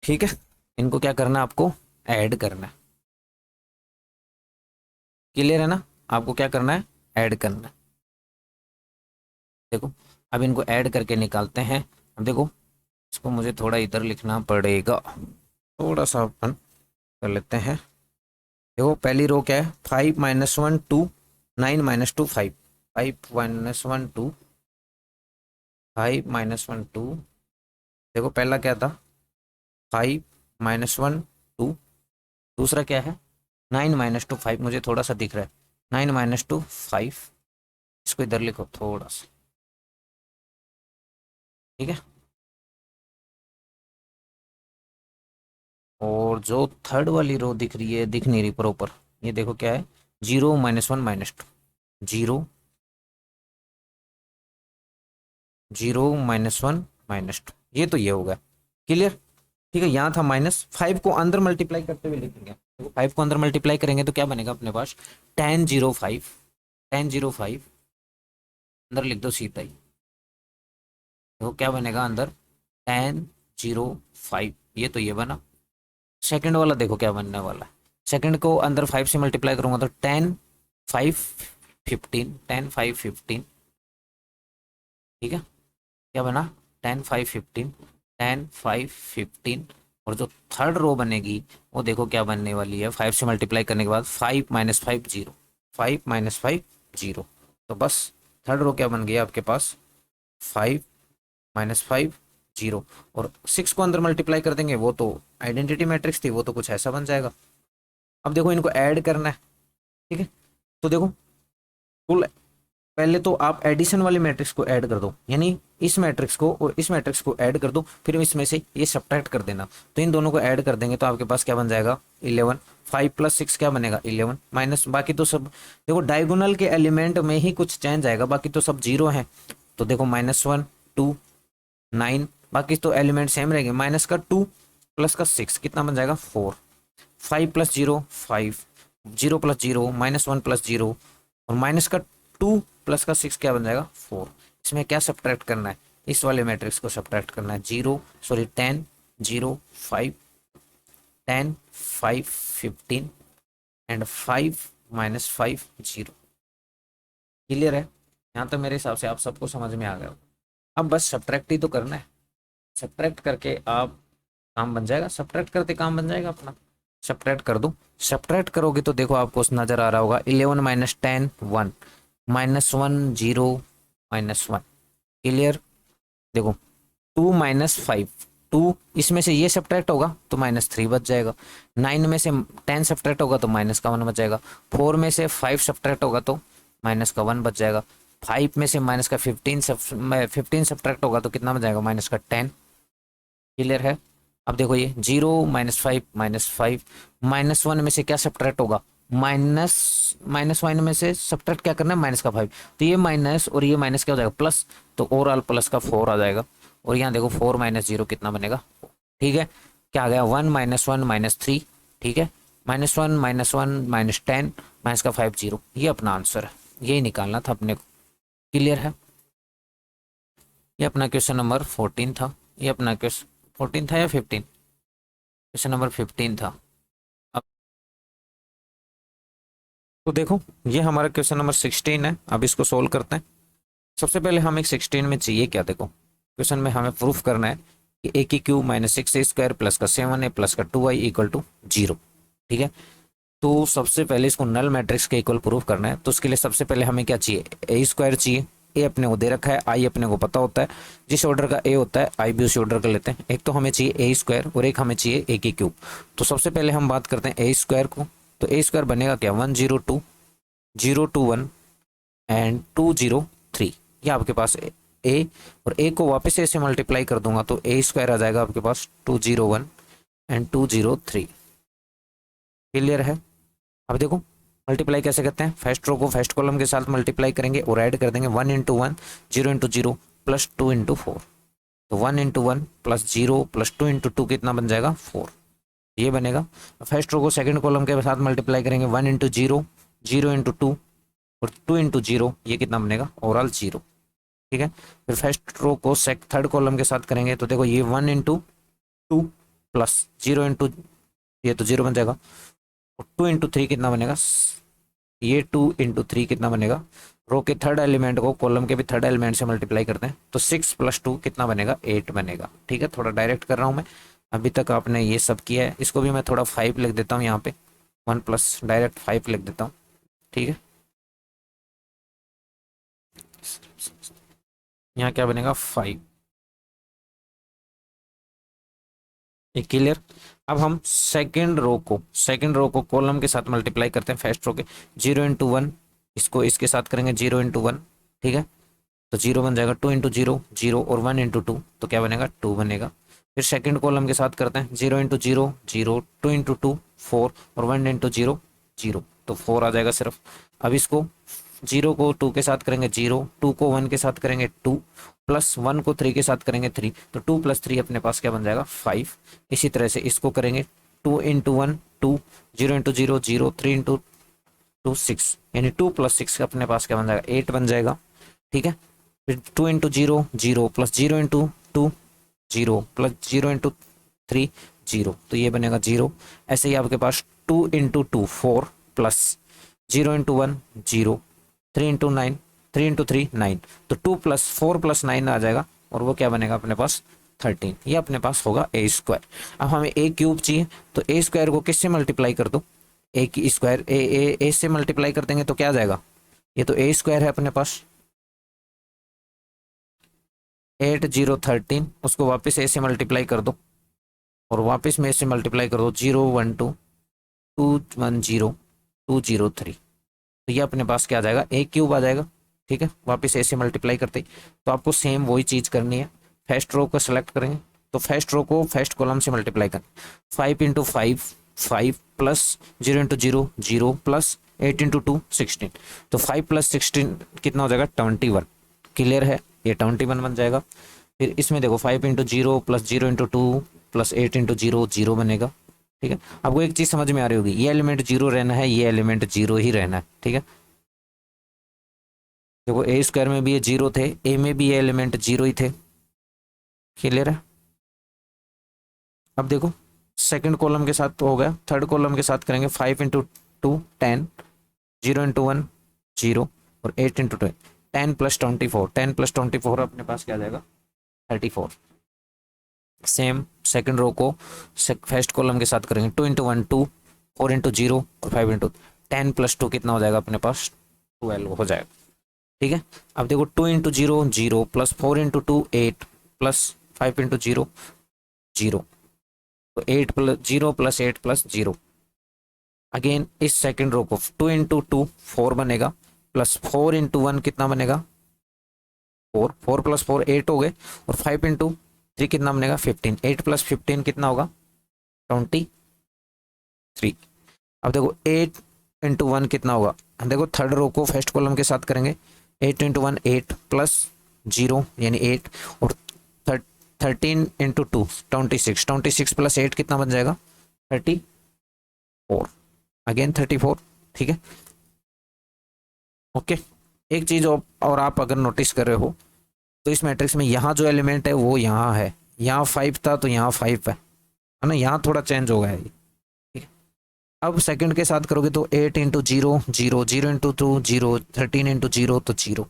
ठीक है इनको क्या करना है आपको ऐड करना है। क्लियर है ना, आपको क्या करना है ऐड करना है। देखो अब इनको ऐड करके निकालते हैं। अब देखो इसको मुझे थोड़ा इधर लिखना पड़ेगा, थोड़ा सा अपन कर लेते हैं। देखो पहली रो क्या है 5 -1 2 9 -2 5, 5 -1 2 5 -1 2। देखो पहला क्या था 5 -1 2, दूसरा क्या है 9 -2 5, मुझे थोड़ा सा दिख रहा है 9 -2 5। इसको इधर लिखो थोड़ा सा, ठीक है। और जो थर्ड वाली रो दिख रही है, दिख नहीं रही प्रॉपर, ये देखो क्या है 0 -1 -2 0 0 -1 -2, ये तो ये होगा क्लियर, ठीक है। यहाँ था -5 को अंदर मल्टीप्लाई करते हुए लिखेंगे। तो 5 को अंदर मल्टीप्लाई करेंगे तो क्या बनेगा अपने पास tan 05 अंदर लिख दो सीधा ही। तो क्या बनेगा अंदर tan 05, ये तो ये बना। सेकंड वाला देखो क्या बनने वाला है, सेकंड को अंदर 5 से मल्टीप्लाई करूंगा तो tan 5 15, ठीक है क्या बना tan 5 15। और जो थर्ड रो बनेगी वो देखो क्या बनने वाली है, 5 से मल्टीप्लाई करने के बाद 5 -5 0, 5 -5 0। तो बस थर्ड रो क्या बन गया आपके पास 5 -5 0। और 6 को अंदर मल्टीप्लाई कर देंगे, वो तो आइडेंटिटी मैट्रिक्स थी, वो तो कुछ ऐसा बन जाएगा। अब देखो इनको ऐड करना है, ठीक है। तो देखो कुल पहले तो आप एडिशन वाली मैट्रिक्स को ऐड कर दो, यानी इस मैट्रिक्स को और इस मैट्रिक्स को ऐड कर दो, फिर इसमें से ये सब्ट्रैक्ट कर देना। तो इन दोनों को ऐड कर देंगे तो आपके पास क्या बन जाएगा 11। 5 + 6 क्या बनेगा 11 माइनस, बाकी तो सब देखो डायगोनल के एलिमेंट में ही कुछ चेंज आएगा, बाकी तो सब जीरो है। तो देखो -1 2 9, बाकी तो एलिमेंट सेम रहेंगे। माइनस का 2 प्लस का 6 कितना बन जाएगा 4। 5 + 0 5, 0 + 0 -1 + 0 और माइनस का 2 प्लस का 6 क्या बन जाएगा 4। इसमें क्या सब्ट्रैक्ट करना है, इस वाले मैट्रिक्स को सब्ट्रैक्ट करना है 10 0 5 10 5 15 एंड 5 -5 0। क्लियर है, यहाँ तक मेरे हिसाब से आप सबको समझ में आ गया। अब बस सब्ट्रैक्ट ही तो करना है, सब्ट्रैक्ट करके आप काम बन जाएगा, सब्ट्रैक्ट करते काम बन जाएगा अपना। सब्ट्रैक्ट कर दो, सब्ट्रैक्ट करोगे तो देखो आपको नजर आ रहा होगा 11 - 10 1 -1 0 -1। क्लियर, देखो 2 - 5 2, इसमें से ये सब्ट्रैक्ट होगा तो -3 बच जाएगा। 9 में से 10 सब्ट्रैक्ट होगा तो -1 बच जाएगा। 4 में से 5 सब्ट्रैक्ट होगा तो -1 बच जाएगा। 5 में से -15 सब्ट्रैक्ट होगा तो कितना बच जाएगा -10। क्लियर है। अब देखो ये 0 -5 -5 -1 में से क्या सब्ट्रैक्ट होगा -1 में से सब्ट्रैक्ट क्या करना है -5, तो ये माइनस और ये माइनस क्या हो जाएगा प्लस, तो ओवरऑल प्लस का 4 आ जाएगा। और यहाँ देखो 4 - 0 कितना बनेगा, ठीक है क्या आ गया 1 -1 -3, ठीक है -1 -1 -10 -5 0, ये अपना आंसर है, यही निकालना था अपने को। क्लियर है, ये अपना क्वेश्चन नंबर 14 था। ये अपना क्वेश्चन 14 था या 15, क्वेश्चन नंबर 15 था। अब तो देखो ये हमारा क्वेश्चन नंबर 16 है, अब इसको सोल्व करते हैं। सबसे पहले हमें 16 में चाहिए क्या, देखो क्वेश्चन में हमें प्रूफ करना है ए की क्यूब माइनस 6a² प्लस का 7a प्लस का 2i इक्वल टू 0। ठीक है, तो सबसे पहले इसको नल मैट्रिक्स के इक्वल प्रूफ करना है, तो उसके लिए सबसे पहले हमें क्या चाहिए, a² चाहिए। ए अपने को दे रखा है, आई अपने को पता होता है, जिस ऑर्डर का ए होता है आई भी उसी ऑर्डर का लेते हैं। एक तो हमें चाहिए a² और एक हमें चाहिए ए की क्यूब। तो सबसे पहले हम बात करते हैं a² को, तो a² बनेगा क्या, 102 021 एंड 203। ये आपके पास ए, और ए को वापस ए से मल्टीप्लाई कर दूंगा तो a² आ जाएगा आपके पास 201 एंड 203। क्लियर है। अब देखो मल्टीप्लाई कैसे करते हैं, फर्स्ट रो को फर्स्ट कॉलम के साथ मल्टीप्लाई करेंगे और ऐड कर देंगे 1 इंटू 1 0 इंटू 0 प्लस 2 इंटू 4। तो 1 इंटू 1 प्लस 0 प्लस 2 इंटू 2 कितना बन जाएगा, 4। ये बनेगा। फर्स्ट रो को सेकंड कॉलम के साथ मल्टीप्लाई करेंगे 1 इंटू 0 0 इंटू 2 और 2 इंटू 0, ये कितना बनेगा, ओवरऑल 0। ठीक है, फिर फर्स्ट रो को थर्ड कॉलम के साथ करेंगे तो देखो ये 1 इंटू 2 प्लस 0 इंटू, ये तो 0 बन जाएगा, और 2 इंटू 3 कितना बनेगा, ये 2 इंटू 3 कितना बनेगा, रो के थर्ड एलिमेंट को कॉलम के भी थर्ड एलिमेंट से मल्टीप्लाई करते हैं तो 6 प्लस 2 कितना बनेगा, 8 बनेगा। ठीक है, थोड़ा डायरेक्ट कर रहा हूँ मैं, अभी तक आपने ये सब किया है। इसको भी मैं थोड़ा 5 लिख देता हूँ यहाँ पे, 1 प्लस डायरेक्ट 5 लिख देता हूँ। ठीक है, यहाँ क्या बनेगा, 5। ये क्लियर। अब हम सेकंड रो को कॉलम के साथ मल्टीप्लाई करते हैं फर्स्ट रो के, 0 इंटू 1, इसको इसके साथ करेंगे 0 इंटू 1। ठीक है, तो 0 बन जाएगा, 2 इंटू 0 0 और 1 इंटू 2 तो क्या बनेगा, 2 बनेगा। फिर सेकंड कॉलम के साथ करते हैं 0 इंटू 0 0 2 इंटू 2 4 और 1 इंटू 0 0, तो 4 आ जाएगा सिर्फ। अब इसको 0 को 2 के साथ करेंगे 0, 2 को 1 के साथ करेंगे 2, प्लस 1 को 3 के साथ करेंगे 3, तो 2 प्लस 3 अपने पास क्या बन जाएगा, 5। इसी तरह से इसको करेंगे 2 इंटू 1 2 0 इंटू 0 0 3 इंटू 2 6, यानी 2 प्लस 6 अपने पास क्या बन जाएगा, 8 बन जाएगा। ठीक है, फिर 2 into 0 0 plus 0 into 2 0 plus 0 into 3 0, तो ये बनेगा 0। ऐसे ही आपके पास 2 into 2 4 plus 0 into 1 0 3 into 9 3 into 3 9, तो 2 प्लस 4 प्लस 9 आ जाएगा और वो क्या बनेगा अपने पास, 13। ये अपने पास होगा a²। अब हमें a क्यूब चाहिए, तो a² को किससे मल्टीप्लाई कर दो, a की स्क्वायर ए से मल्टीप्लाई कर देंगे तो क्या आ जाएगा, ये तो a² है अपने पास 8013, उसको वापस a से मल्टीप्लाई कर दो और वापस में a से मल्टीप्लाई कर दो 012 210 203, तो ये अपने पास क्या आ जाएगा, a क्यूब आ जाएगा। ठीक है, वापस a से मल्टीप्लाई करते ही, तो आपको सेम वही चीज़ करनी है। फर्स्ट रो को सेलेक्ट करेंगे तो फर्स्ट रो को फर्स्ट कॉलम से मल्टीप्लाई करें, 5 into 5 5 plus 0 into 0 0 plus 8 into 2 16, तो 5 प्लस 16 कितना हो जाएगा, 21। क्लियर है, ये 21 बन जाएगा। फिर इसमें देखो 5 into 0 plus 0 into 2 plus 8 into 0 0 बनेगा। ठीक है, आपको एक चीज़ समझ में आ रही होगी, ये एलिमेंट 0 रहना है, ये एलिमेंट 0 ही रहना है। ठीक है, देखो a² में भी ये 0 थे, a में भी ये एलिमेंट 0 ही थे। क्लियर है। अब देखो सेकंड कॉलम के साथ तो हो गया, थर्ड कॉलम के साथ करेंगे 5 इंटू 2 10 0 इंटू 1 0 और 8 इंटू 2 10 प्लस 24 10 प्लस 24 अपने पास क्या आ जाएगा, 34। सेम सेकंड रो को फर्स्ट कॉलम के साथ करेंगे 2 इंटू 1 2 4 इंटू 0 और 5 इंटू 10 प्लस 2 कितना हो जाएगा अपने पास, 12 हो जाएगा। ठीक है, अब देखो 2 into 0 0 plus 4 into 2 8 plus 5 into 0 0, तो 8 प्लस 0 प्लस 8 प्लस 0। अगेन इस सेकंड रो को 2 इंटू 2 4 बनेगा प्लस 4 इंटू 1 कितना बनेगा, 4 4 प्लस 4 8 हो गए और 5 इंटू 3 कितना बनेगा, 15 8 प्लस 15 कितना होगा, 23। अब देखो 8 इंटू 1 कितना होगा, देखो थर्ड रो को फर्स्ट कॉलम के साथ करेंगे 8 इंटू 1 8 प्लस 0 यानी 8 और 13 इंटू 2 26 26 प्लस 8 कितना बन जाएगा, 34। अगेन 34। ठीक है, ओके। एक चीज और आप अगर नोटिस कर रहे हो तो इस मैट्रिक्स में यहाँ जो एलिमेंट है वो यहाँ है, यहाँ 5 था तो यहाँ 5 है ना, यहाँ थोड़ा चेंज हो गया है। ठीक है, अब सेकंड के साथ करोगे तो 8 इंटू 0 0 0 इंटू 2 0 13 इंटू 0 तो 0।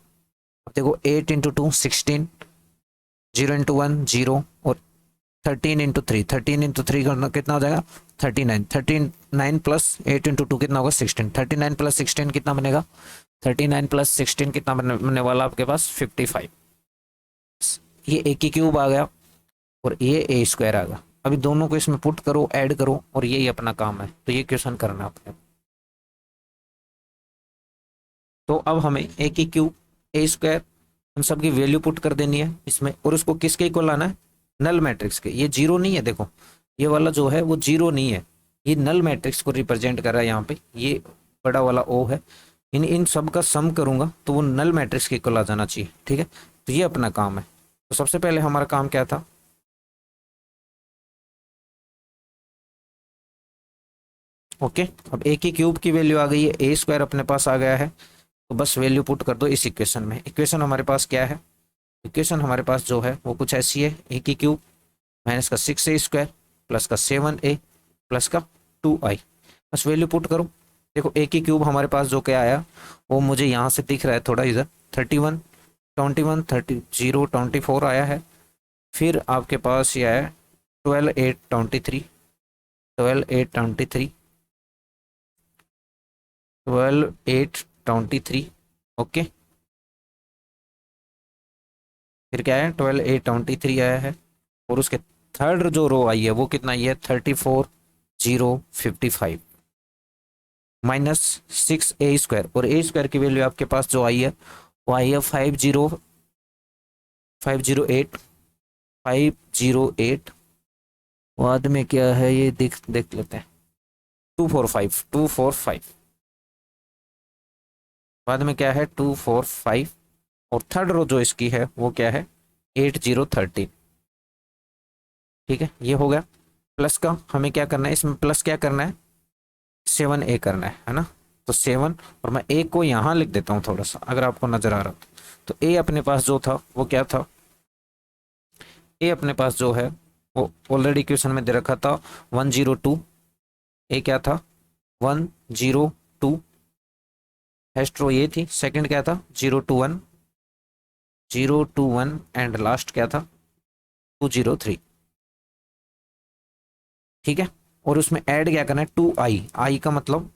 अब देखो 8 इंटू 2 16 0 इंटू 1 0 और 13 × 3, 13 × 3 करना कितना हो जाएगा 39, 39 प्लस 8 × 2 कितना होगा 16, 39 प्लस 16 कितना बनेगा 39 प्लस 16 कितना बनने वाला आपके पास 55। ये ए की क्यूब आ गया और ये ए स्क्वायर आ गया। अभी दोनों को इसमें पुट करो, ऐड करो, और यही अपना काम है। तो ये क्वेश्चन करना है आपने। तो अब हमें ए की क्यूब ए स्क्वायर उन सब की वैल्यू पुट कर देनी है इसमें, और उसको किसके इक्वल लाना है नल मैट्रिक्स के। ये जीरो नहीं है, देखो ये वाला जो है वो जीरो नहीं है, ये नल मैट्रिक्स को रिप्रेजेंट कर रहा है यहाँ पे। ये बड़ा वाला ओ है, इन इन सब का सम करूंगा तो वो नल मैट्रिक्स के इक्वल आ जाना चाहिए। ठीक है, तो ये अपना काम है। तो सबसे पहले हमारा काम क्या था, ओके अब ए की क्यूब की वैल्यू आ गई है, ए स्क्वायर अपने पास आ गया है, तो बस वैल्यू पुट कर दो इस इक्वेशन में। इक्वेशन हमारे पास क्या है, इक्वेशन हमारे पास जो है वो कुछ ऐसी है, ए की क्यूब माइनस का 6a स्क्वायर प्लस का 7a प्लस का 2i। बस वैल्यू पुट करो। देखो ए की क्यूब हमारे पास जो क्या आया वो मुझे यहाँ से दिख रहा है थोड़ा इधर, 31 21 30 24 आया है। फिर आपके पास ये आया 12 8 23 12 8 23 12 8 23 ओके। फिर क्या है 12 8 23 आया है, और उसके थर्ड जो रो आई है वो कितना आई है 34 0 55 माइनस 6a स्क्वायर, और ए स्क्वायर की वैल्यू आपके पास जो आई है वो आई है 508 508। बाद में क्या है ये देख लेते हैं 245 बाद में क्या है 245, और थर्ड रो जो इसकी है वो क्या है 8013। ठीक है, ये हो गया। प्लस का हमें क्या करना है, इसमें प्लस क्या करना है 7a करना है ना। तो 7, और मैं a को यहाँ लिख देता हूँ थोड़ा सा अगर आपको नजर आ रहा तो a अपने पास जो था वो क्या था, a अपने पास जो है वो ऑलरेडी क्वेश्चन में दे रखा था 102। a क्या था 102, फर्स्ट रो ये थी, सेकंड क्या था 021 021, एंड लास्ट क्या था 203। ठीक है, और उसमें ऐड क्या करना है 2i, i का मतलब,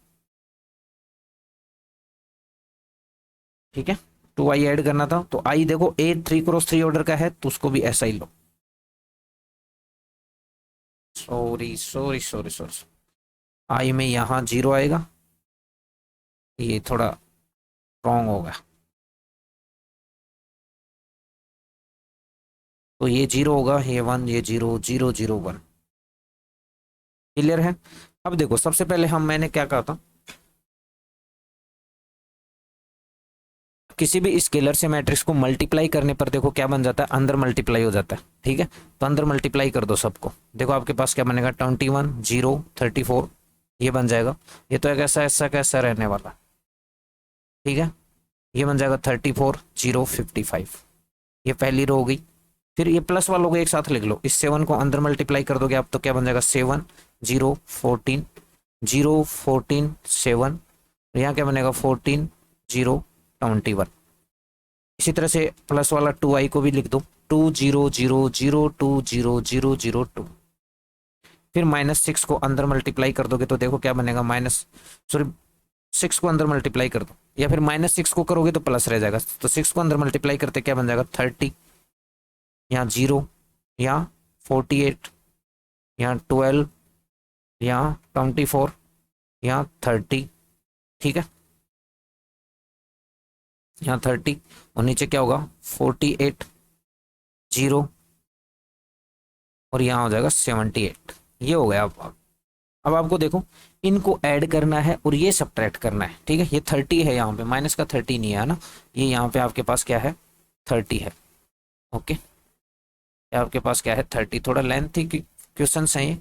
ठीक है 2i ऐड करना था। तो i देखो a 3x3 ऑर्डर का है तो उसको भी ऐसा ही लो, सॉरी i में यहाँ 0 आएगा, ये थोड़ा रॉन्ग होगा, तो ये 0 होगा, ये 1, ये 0 0 0 1। क्लियर है। अब देखो सबसे पहले मैंने क्या कहा था, किसी भी स्केलर से मैट्रिक्स को मल्टीप्लाई करने पर देखो क्या बन जाता है, अंदर मल्टीप्लाई हो जाता है। ठीक है, तो अंदर मल्टीप्लाई कर दो सबको, देखो आपके पास क्या बनेगा 21 0 34, ये बन जाएगा। ये तो एक ऐसा कैसा रहने वाला, ठीक है, ये बन जाएगा 34 0 55, ये पहली रो हो गई। फिर ये प्लस वालों को एक साथ लिख लो, इस 7 को अंदर मल्टीप्लाई कर दोगे आप तो क्या बन जाएगा 7 0 14 0 14 7, यहाँ क्या बनेगा 14 0 21। इसी तरह से प्लस वाला 2i को भी लिख दो 2 0 0 0 2 0 0 0 2। फिर -6 को अंदर मल्टीप्लाई कर दोगे तो देखो क्या बनेगा सॉरी 6 को अंदर मल्टीप्लाई कर दो, या फिर -6 को करोगे तो प्लस रह जाएगा, तो 6 को अंदर मल्टीप्लाई करते क्या बन जाएगा 30, यहाँ 0, यहाँ 48, यहाँ 12, यहाँ 24, यहाँ 30। ठीक है, यहाँ 30, और नीचे क्या होगा 48 0, और यहाँ हो जाएगा 78। ये हो गया। अब आपको देखो इनको ऐड करना है और ये सब्ट्रैक्ट करना है। ठीक है, ये 30 है, यहाँ पे माइनस का 30 नहीं है ना, ये यहाँ पे आपके पास क्या है 30 है। ओके, आपके पास क्या है 30। थोड़ा लेंथी क्वेश्चन है ये,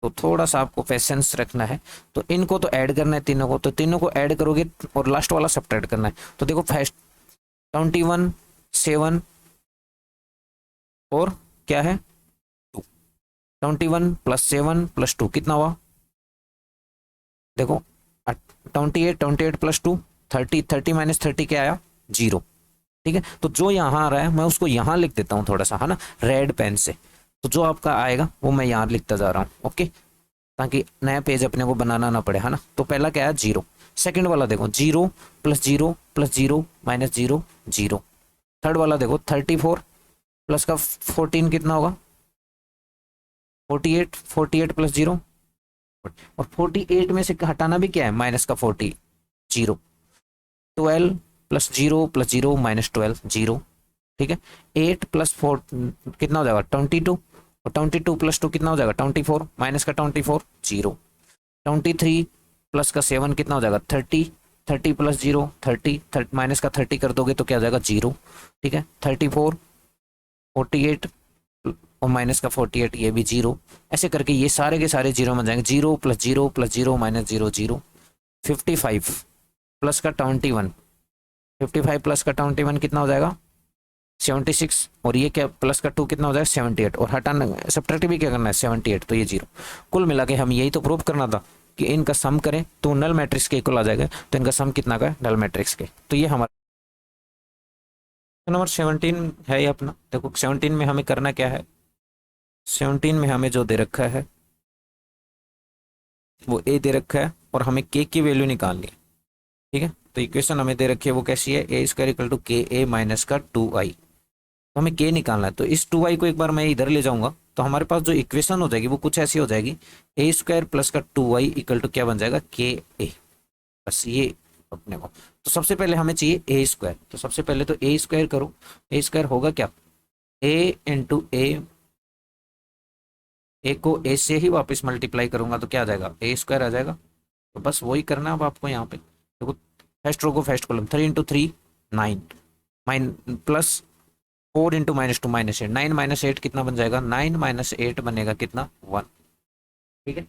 तो थोड़ा सा आपको पेशेंस रखना है। तो इनको तो ऐड करना है तीनों को, तो तीनों को ऐड करोगे और लास्ट वाला सब्ट्रैक्ट करना है। तो देखो फर्स्ट 21 7 और क्या है 2, 21 + 7 + 2 कितना हुआ, देखो 28 + 2 30, 30 - 30 क्या आया 0। ठीक है, तो जो यहाँ आ रहा है मैं उसको यहाँ लिख देता हूँ थोड़ा सा, है ना, रेड पेन से। तो जो आपका आएगा वो मैं यहाँ लिखता जा रहा हूँ, ओके, ताकि नया पेज अपने को बनाना ना पड़े, है ना। तो पहला क्या है, जीरो। सेकंड वाला देखो, zero plus zero minus zero, zero. Third वाला देखो, 34 प्लस का 14 कितना होगा, 48, 48 प्लस जीरो, और 48 में से हटाना भी क्या है, माइनस का 40, zero. 12 plus zero minus 12, zero. ठीक है। 8 प्लस 4 कितना हो जाएगा, 22, और 22 प्लस 2 कितना हो जाएगा, 24, माइनस का 24, जीरो। 23 प्लस का 7 कितना हो जाएगा, 30, 30 प्लस जीरो 30, माइनस का 30 कर दोगे तो क्या हो जाएगा, जीरो। ठीक है। 34, 48 और माइनस का 48, ये भी जीरो। ऐसे करके ये सारे के सारे जीरो बन जाएंगे, zero plus zero minus zero, zero. 55 plus का 21, 55 प्लस का 21 कितना हो जाएगा, 76, और ये क्या प्लस का 2 कितना हो जाएगा, 78, और हटाना सब्ट्रैक्ट भी क्या करना है, 78, तो ये जीरो। कुल मिला के हम यही तो प्रूव करना था कि इनका सम करें तो नल मैट्रिक्स के इक्वल आ जाएगा, तो इनका सम कितना का है, नल मैट्रिक्स के। तो ये हमारा नंबर 17 है ये अपना। देखो 17 में हमें करना क्या है, 17 में हमें जो दे रखा है वो ए दे रखा है, और हमें के की वैल्यू निकालनी है। ठीक है। तो इक्वेशन हमें दे रखी है वो कैसी है, ए स्क्वायर इक्वल टू के ए माइनस का 2i। तो हमें के निकालना है, तो इस 2i को एक बार मैं इधर ले जाऊंगा तो हमारे पास जो इक्वेशन हो जाएगी वो कुछ ऐसी हो जाएगी, ए स्क्वायर प्लस का 2i इक्वल टू क्या बन जाएगा, के ए। बस ये अपने को। तो सबसे पहले हमें चाहिए ए स्क्वायर, तो सबसे पहले तो ए स्क्वायर करो। ए स्क्वायर होगा क्या, ए इंटू ए को ए से ही वापस मल्टीप्लाई करूंगा तो क्या आ जाएगा, ए स्क्वायर आ जाएगा। तो बस वही करना है अब आपको यहाँ पे। देखो फर्स्ट रो को first column, 3 into 3 9, mine plus 4 into minus 2 minus 8, 9 minus 8 कितना बन जाएगा, 9 माइनस 8 बनेगा कितना, 1। ठीक है।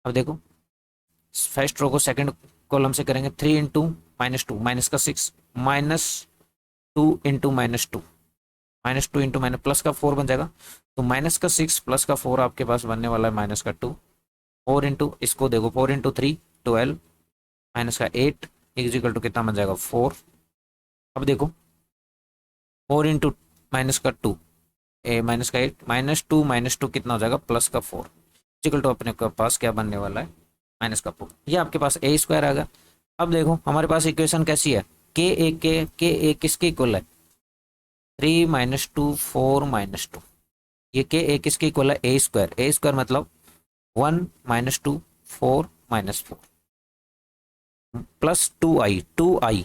अब देखो फर्स्ट रो को सेकंड कॉलम से करेंगे, 3 इंटू माइनस 2 माइनस का 6, minus 2 into minus 2, minus 2 into minus plus का 4 बन जाएगा। तो माइनस का 6 प्लस का 4 आपके पास बनने वाला है माइनस का 2। 4 इंटू इसको देखो, 4 इंटू 3 12, माइनस का 8 इक्वल टू कितना बन जाएगा, 4। अब देखो 4 इंटू माइनस का 2 ए माइनस का 8, माइनस टू कितना हो जाएगा, प्लस का 4 इक्वल टू अपने के पास क्या बनने वाला है, माइनस का 4। ये आपके पास ए स्क्वायर आ गया। अब देखो हमारे पास इक्वेशन कैसी है, के ए किसके इक्वल है, 3 माइनस 2 4 माइनस 2। ये के ए किसके इक्वल है, ए स्क्वायर। ए स्क्वायर मतलब 1 माइनस 2 4 माइनस 4 प्लस 2i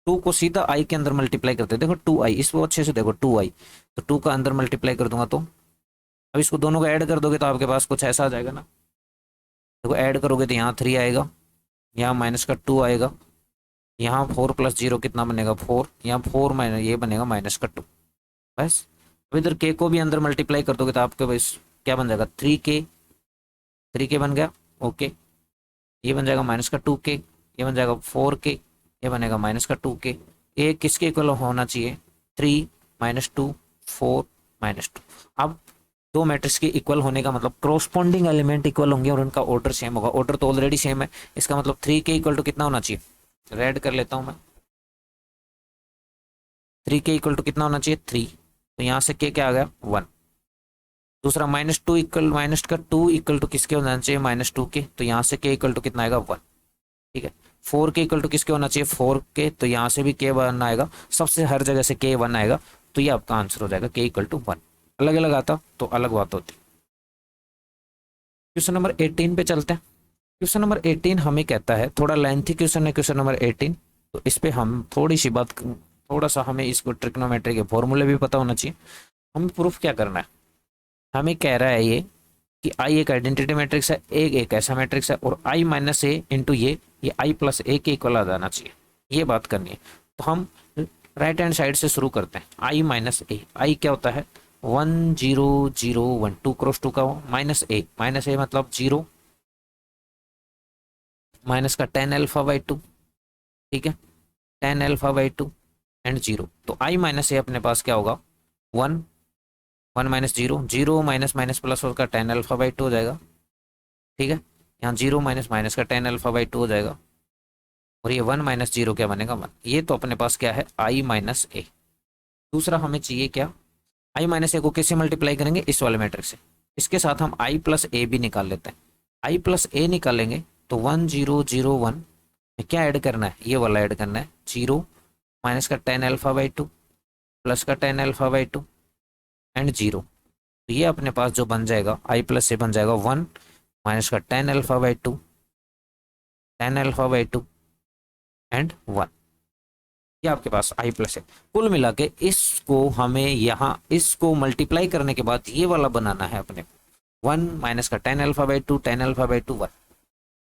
2 को सीधा i के अंदर मल्टीप्लाई करते हैं। देखो 2i, इसको अच्छे से देखो 2i, तो 2 का अंदर मल्टीप्लाई कर दूंगा तो अब इसको दोनों को ऐड कर दोगे तो आपके पास कुछ ऐसा आ जाएगा ना। देखो ऐड करोगे तो यहाँ 3 आएगा, यहाँ माइनस का 2 आएगा, यहाँ 4 प्लस 0 कितना बनेगा, 4, यहाँ 4 माइनस ये बनेगा माइनस का 2। बस अब इधर के को भी अंदर मल्टीप्लाई कर दोगे तो आपके पास क्या बन जाएगा, 3k बन गया। ओके, ये बन जाएगा माइनस का 2k, ये बन जाएगा 4k, ये बनेगा माइनस का 2k। ए किसके इक्वल होना चाहिए, 3 माइनस 2 4 माइनस 2। अब दो मैट्रिक्स के इक्वल होने का मतलब क्रोस्पॉन्डिंग एलिमेंट इक्वल होंगे और उनका ऑर्डर सेम होगा। ऑर्डर तो ऑलरेडी सेम है, इसका मतलब 3k इक्वल टू कितना होना चाहिए, रेड कर लेता हूं मैं, 3k इक्वल टू कितना होना चाहिए, 3। तो यहाँ से k क्या आ गया, 1। दूसरा माइनस का 2 इक्वल टू किसके होना चाहिए, -2k, तो यहाँ से k इक्वल टू कितना आएगा, 1। ठीक है। 4k इक्वल टू किसके होना चाहिए, 4k, तो यहाँ से भी k 1 आएगा, सबसे हर जगह से k 1 आएगा, तो ये आपका आंसर हो जाएगा k इक्वल टू 1। अलग अलग आता तो अलग बात होती। क्वेश्चन नंबर 18 पे चलते हैं। क्वेश्चन नंबर 18 हमें कहता है, थोड़ा लेंथी क्वेश्चन है क्वेश्चन नंबर 18, तो इस पे हम थोड़ी सी बात, थोड़ा सा हमें इसको ट्रिग्नोमेट्री के फॉर्मूले भी पता होना चाहिए। हमें प्रूफ क्या करना है, हमें कह रहा है ये कि आई एक आइडेंटिटी मैट्रिक्स है, एक ऐसा मैट्रिक्स है, और आई माइनस ए इंटू ये आई प्लस ए के इक्वल आ जाना चाहिए, ये बात करनी है। तो हम राइट हैंड साइड से शुरू करते हैं, आई माइनस ए, आई क्या होता है, 1 0 0 1, 2 क्रॉस 2 का माइनस ए मतलब 0, माइनस का 10 अल्फा बाई 2। ठीक है, 10 अल्फा बाई 2 एंड 0, तो आई माइनस ए अपने पास क्या होगा, 1 1 माइनस 0 0 माइनस माइनस प्लस उसका 10 अल्फा बाई 2 हो जाएगा। ठीक है, यहाँ 0 माइनस माइनस का 10 अल्फा बाई 2 हो जाएगा, और ये 1 माइनस 0 क्या बनेगा, 1। ये तो अपने पास क्या है, आई माइनस ए। दूसरा हमें चाहिए क्या, आई माइनस ए को किससे मल्टीप्लाई करेंगे, इस वाले मैट्रिक्स से। इसके साथ हम आई प्लस ए भी निकाल लेते हैं। आई प्लस ए निकालेंगे तो 1 0 0 1 में क्या ऐड करना है, ये वाला ऐड करना है, 0 माइनस का टेन अल्फा बाई 2 प्लस का टेन अल्फा बाई 2 एंड 0। तो ये अपने पास जो बन जाएगा आई प्लस ए बन जाएगा 1 माइनस का tan alpha by 2 tan alpha by 2 and 1। ये आपके पास आई प्लस है। कुल मिला के इसको हमें यहाँ इसको मल्टीप्लाई करने के बाद ये वाला बनाना है अपने को, 1 माइनस का tan alpha by 2 tan alpha by 2 1।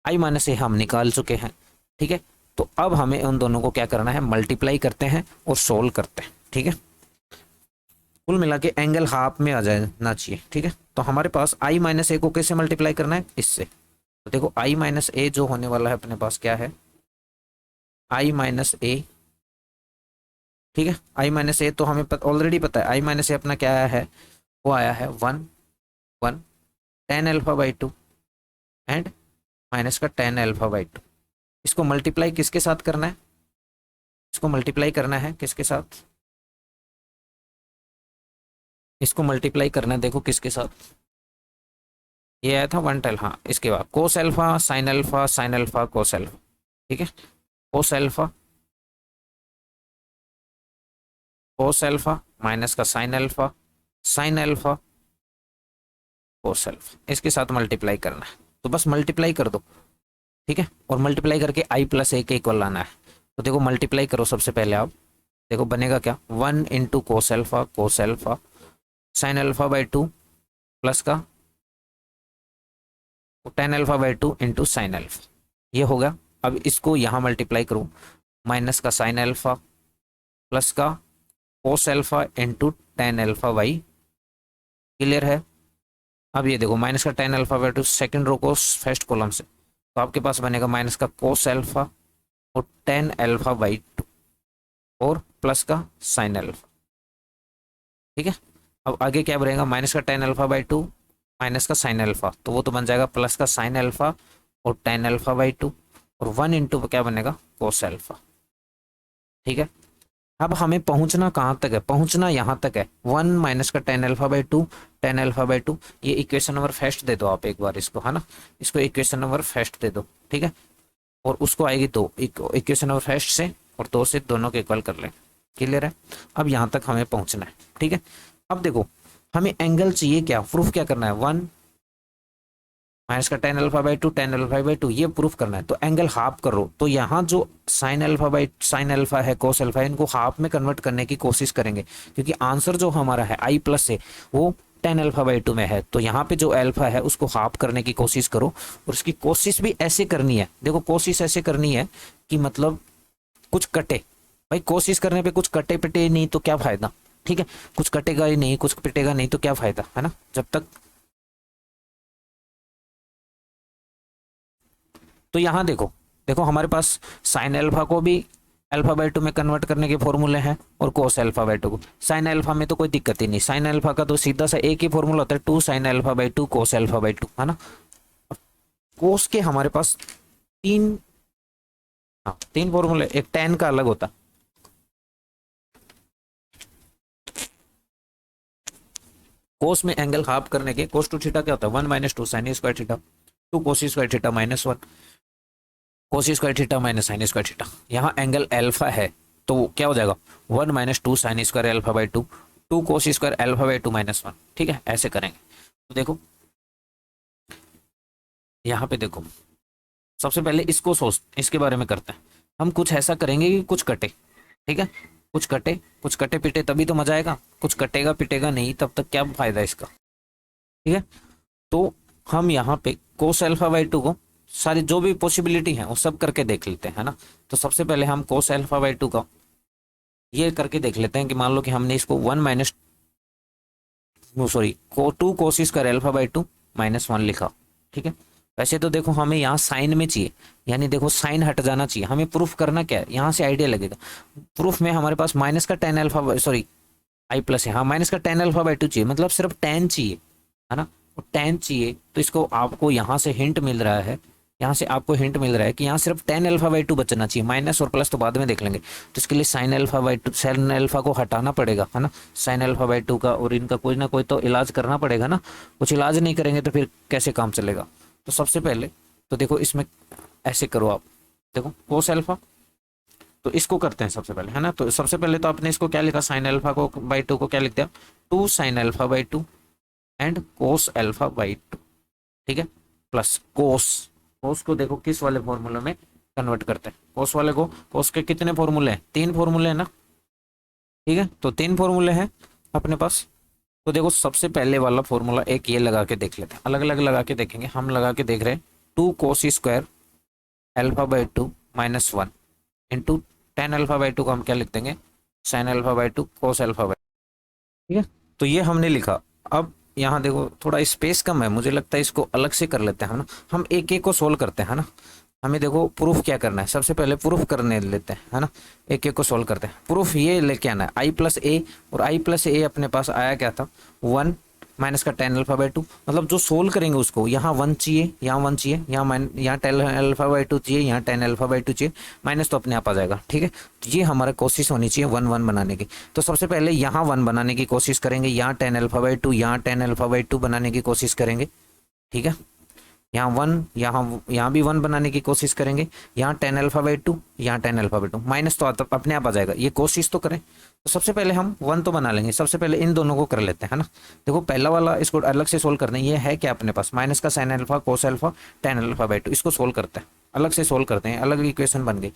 I minus A हम निकाल चुके हैं, ठीक है। तो अब हमें उन दोनों को क्या करना है, मल्टीप्लाई करते हैं और सोल्व करते हैं, ठीक है। कुल मिला के एंगल हाफ में आ जाना चाहिए, ठीक है। तो हमारे पास आई माइनस ए को कैसे मल्टीप्लाई करना है, इससे। तो देखो आई माइनस ए जो होने वाला है अपने पास क्या है, आई माइनस ए, ठीक है। आई माइनस ए तो हमें ऑलरेडी पता है, आई माइनस ए अपना क्या आया है, वो आया है 1 1 ten alpha by 2 and minus का टेन अल्फा बाई 2। इसको मल्टीप्लाई किसके साथ करना है, इसको मल्टीप्लाई करना है किसके साथ, इसको मल्टीप्लाई करना है, देखो किसके साथ, ये आया था 1 टेल, हाँ। इसके बाद कोस alpha sine alpha sine alpha cos alpha, ठीक है। Cos alpha cos alpha minus का साइन अल्फा कोस अल्फा, इसके साथ मल्टीप्लाई करना है। तो बस मल्टीप्लाई कर दो, ठीक है। और मल्टीप्लाई करके आई प्लस ए के इक्वल लाना है। तो देखो मल्टीप्लाई करो सबसे पहले आप, देखो बनेगा क्या, 1 into cos alpha sine alpha by 2 plus का tan alpha by 2 into sine alpha, ये हो गया। अब इसको यहाँ मल्टीप्लाई करो, माइनस का साइन अल्फा प्लस का cos alpha into tan alpha by, clear है। अब ये देखो माइनस का tan alpha by 2 second row को फर्स्ट कॉलम से, तो आपके पास बनेगा माइनस का कोस अल्फा और टेन अल्फा बाई 2 और प्लस का साइन अल्फा, ठीक है। अब आगे क्या बनेगा, माइनस का टेन अल्फा बाई 2 माइनस का साइन अल्फा, तो वो तो बन जाएगा प्लस का साइन अल्फा और टेन अल्फा बाई 2 और 1 इंटू क्या बनेगा, कोस अल्फा, ठीक है। अब हमें पहुंचना कहाँ तक है, पहुंचना यहाँ तक है, 1 माइनस का tan alpha by 2 tan alpha by 2। ये इक्वेशन नंबर फर्स्ट दे दो आप एक बार इसको, है ना, इसको इक्वेशन नंबर फर्स्ट दे दो, ठीक है। और उसको आएगी 2 इक्वेशन नंबर फर्स्ट से, और 2 से दोनों के इक्वल कर लें, क्लियर है। अब यहाँ तक हमें पहुंचना है, ठीक है। अब देखो हमें एंगल चाहिए, क्या प्रूफ क्या करना है, 1 माइनस का tan alpha by 2 tan alpha by 2, ये प्रूफ करना है। तो एंगल हाफ करो, तो यहाँ जो साइन अल्फा है कोस अल्फा है, इनको हाफ में कन्वर्ट करने की कोशिश करेंगे, क्योंकि आंसर जो हमारा है आई प्लस से वो टेन अल्फा बाई 2 में है। तो यहाँ पे जो अल्फा है उसको हाफ करने की कोशिश करो, और उसकी कोशिश भी ऐसे करनी है, देखो कोशिश ऐसे करनी है कि मतलब कुछ कटे, भाई कोशिश करने पे कुछ कटे पिटे नहीं तो क्या फायदा, ठीक है। कुछ कटेगा ही नहीं, कुछ पिटेगा नहीं तो क्या फायदा, है ना। जब तक, तो यहाँ देखो देखो हमारे पास साइन अल्फा को भी अल्फा बाई 2 में कन्वर्ट करने के फॉर्मूले हैं, और कोस अल्फा बाई 2 को। साइन अल्फा में तो कोई दिक्कत ही नहीं, साइन अल्फा का तो सीधा सा एक ही फॉर्मूला होता है, 2 sine alpha by 2 cos alpha by 2, है ना। कोस के हमारे पास तीन, हाँ 3 फॉर्मूले, एक टेन का अलग होता, कोस में एंगल हाफ करने के कोस टू थीटा क्या होता है, 1 minus 2 sine square theta 2 cos square theta minus 1 cos square theta minus sine square theta. यहाँ एंगल अल्फा है तो क्या हो जाएगा, 1 minus 2 sign square alpha by 2 2 cos square alpha by 2 minus 1, ठीक है। ऐसे करेंगे तो देखो यहाँ पे देखो, सबसे पहले इसको सोच, इसके बारे में करते हैं हम। कुछ ऐसा करेंगे कि कुछ कटे, ठीक है, कुछ कटे पिटे तभी तो मजा आएगा, कुछ कटेगा पिटेगा नहीं तब तक क्या फायदा इसका, ठीक है। तो हम यहाँ पे कोस अल्फा बाई 2 को सारी जो भी पॉसिबिलिटी है वो सब करके देख लेते हैं, है ना। तो सबसे पहले हम कोस अल्फा बाई 2 का ये करके देख लेते हैं कि मान लो कि हमने इसको 1 minus sorry 2 cos square alpha by 2 minus 1 लिखा, ठीक है। वैसे तो देखो हमें यहाँ साइन में चाहिए, यानी देखो साइन हट जाना चाहिए, हमें प्रूफ करना क्या है, यहाँ से आइडिया लगेगा। प्रूफ में हमारे पास माइनस का tan alpha sorry I plus है, हाँ माइनस का टेन अल्फा बाई 2 चाहिए, मतलब सिर्फ टेन चाहिए, है ना। टेन चाहिए तो इसको आपको यहाँ से हिंट मिल रहा है यहाँ से आपको हिंट मिल रहा है कि यहाँ सिर्फ टेन अल्फा बाई टू बचना चाहिए, माइनस और प्लस तो बाद में देख लेंगे। तो इसके लिए sign alpha by two, sine alpha को हटाना पड़ेगा, है ना, साइन अल्फा बाई टू का, और इनका कोई ना कोई तो इलाज करना पड़ेगा ना। कुछ इलाज नहीं करेंगे तो फिर कैसे काम चलेगा। तो सबसे पहले तो देखो इसमें ऐसे करो आप, देखो कोस अल्फा, तो इसको करते हैं सबसे पहले, है ना। तो सबसे पहले तो आपने इसको क्या लिखा, साइन अल्फा को बाई टू को क्या लिख दिया, two sine alpha by two and cos alpha by two, ठीक है, प्लस कोस, कोस को देखो किस वाले फॉर्मूले में कन्वर्ट करते हैं, कोस वाले को। कोस के कितने फॉर्मूले हैं, तीन फॉर्मूले हैं ना, ठीक है, तो तीन फॉर्मूले हैं अपने पास। तो देखो सबसे पहले वाला फॉर्मूला एक ये लगा के देख लेते हैं, अलग अलग लगा के देखेंगे। हम लगा के देख रहे हैं two cos square alpha by two minus one into tan alpha by two को हम क्या लिख देंगे, sine alpha by two cos alpha by, ठीक है। तो ये हमने लिखा। अब यहाँ देखो थोड़ा स्पेस कम है, मुझे लगता है इसको अलग से कर लेते हैं, है ना। हम एक एक को सोल्व करते हैं, है ना। हमें देखो प्रूफ क्या करना है, सबसे पहले प्रूफ करने लेते हैं, है ना। एक एक को सोल्व करते हैं। प्रूफ ये लेके आना है आई प्लस ए, और आई प्लस ए अपने पास आया क्या था, वन माइनस का टेन अल्फा बाई टू, मतलब जो सोल्व करेंगे उसको, यहाँ वन चाहिए, यहाँ वन चाहिए, यहाँ टेन अल्फा बाई टू चाहिए, यहाँ टेन अल्फा बाई टू चाहिए, माइनस तो अपने आप आ जाएगा, ठीक है। तो ये हमारा कोशिश होनी चाहिए वन वन बनाने की। तो सबसे पहले यहाँ वन बनाने की कोशिश करेंगे, यहाँ टेन अल्फा बाई टू, यहाँ टेन अल्फा बाई टू बनाने की कोशिश करेंगे, ठीक है। यहाँ वन, यहाँ भी वन बनाने की कोशिश करेंगे, यहाँ टेन अल्फा बाई टू, यहाँ ten alpha by two, minus तो अपने आप आ जाएगा, ये कोशिश तो करें। तो सबसे पहले हम वन तो बना लेंगे, सबसे पहले इन दोनों को कर लेते हैं, है ना। देखो पहला वाला इसको अलग से सोल्व करना है, ये है क्या अपने पास, माइनस का sine alpha cos alpha ten alpha by to, इसको सोल्व करते हैं, अलग से सोल्व करते हैं, अलग इक्वेशन बन गई,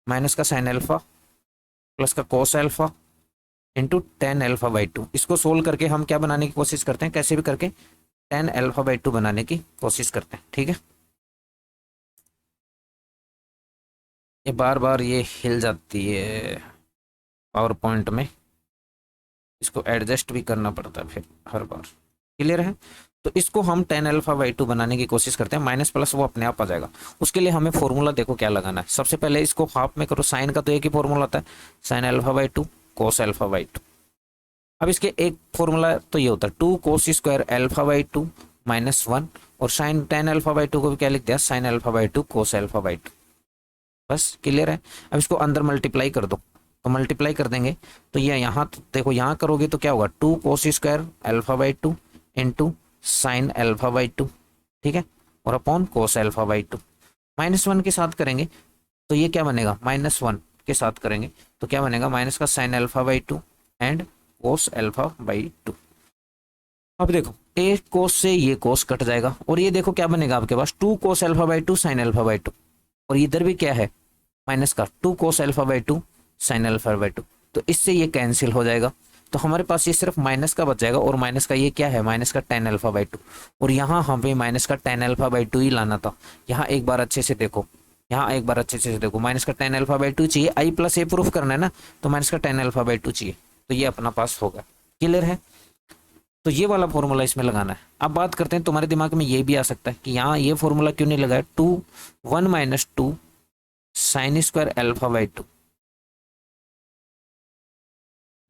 माइनस का साइन अल्फा प्लस का cos alpha into tan alpha by to. इसको सोल्व करके हम क्या बनाने की कोशिश करते हैं, कैसे भी करके टेन अल्फा बाई टू बनाने की कोशिश करते हैं, ठीक है। ये बार बार ये हिल जाती है पावर पॉइंट में, इसको एडजस्ट भी करना पड़ता है फिर हर बार, क्लियर है। तो इसको हम टेन अल्फा बाई टू बनाने की कोशिश करते हैं, माइनस प्लस वो अपने आप आ जाएगा। उसके लिए हमें फॉर्मूला देखो क्या लगाना है, सबसे पहले इसको हाफ में करो, साइन का तो एक ही फॉर्मूला होता है, sine alpha by two cos alpha by two. अब इसके एक फॉर्मूला तो ये होता है two cos square alpha by two minus one, और sine tan alpha by two को भी क्या लिख दिया, sine alpha by two cos alpha by two, बस क्लियर है। अब इसको अंदर मल्टीप्लाई कर दो, तो मल्टीप्लाई कर देंगे तो ये यहाँ तो देखो यहाँ करोगे तो क्या होगा, two cos square alpha by two into sine alpha by two, ठीक है, और upon cos alpha by two. Minus one के साथ करेंगे तो ये क्या बनेगा, माइनस वन के साथ करेंगे तो क्या बनेगा, माइनस का sine alpha by two and cos alpha by two. अब देखो एक कोस से ये कोस कट जाएगा, और ये देखो क्या बनेगा आपके पास, two cos alpha by two sine alpha by two, और इधर भी क्या है माइनस का two cos alpha by two sine alpha by two, तो इससे ये कैंसिल हो जाएगा। तो हमारे पास ये सिर्फ माइनस का बच जाएगा, और माइनस का ये क्या है, माइनस का टेन अल्फा बाई टू, और यहाँ हमें माइनस का टेन अल्फा बाई टू ही लाना था। यहाँ एक बार अच्छे से देखो, यहाँ एक बार अच्छे से देखो, माइनस का टेन अल्फा बाई टू चाहिए, आई प्लस ए प्रूफ करना है ना, तो माइनस का टेन अल्फा बाई टू चाहिए, तो ये अपना पास होगा, क्लियर है। तो ये वाला फॉर्मूला इसमें लगाना है। अब बात करते हैं, तुम्हारे दिमाग में ये भी आ सकता है कि यहाँ ये फॉर्मूला क्यों नहीं लगाया, two one minus two sine square alpha by two,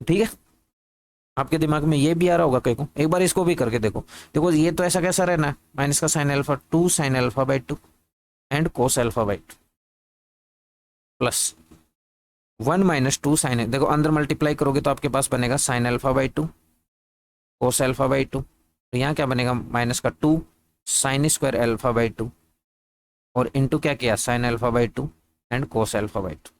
ठीक है। आपके दिमाग में ये भी आ रहा होगा कहीं को, एक बार इसको भी करके देखो। देखो ये तो ऐसा कैसा रहना है, माइनस का sine alpha two sine alpha by two and cos alpha by two plus one minus two sine, देखो अंदर मल्टीप्लाई करोगे तो आपके पास बनेगा sine alpha by two cos alpha by two, तो यहाँ क्या बनेगा, माइनस का two sine square alpha by two, और इंटू क्या किया, sine alpha by two and cos alpha by two.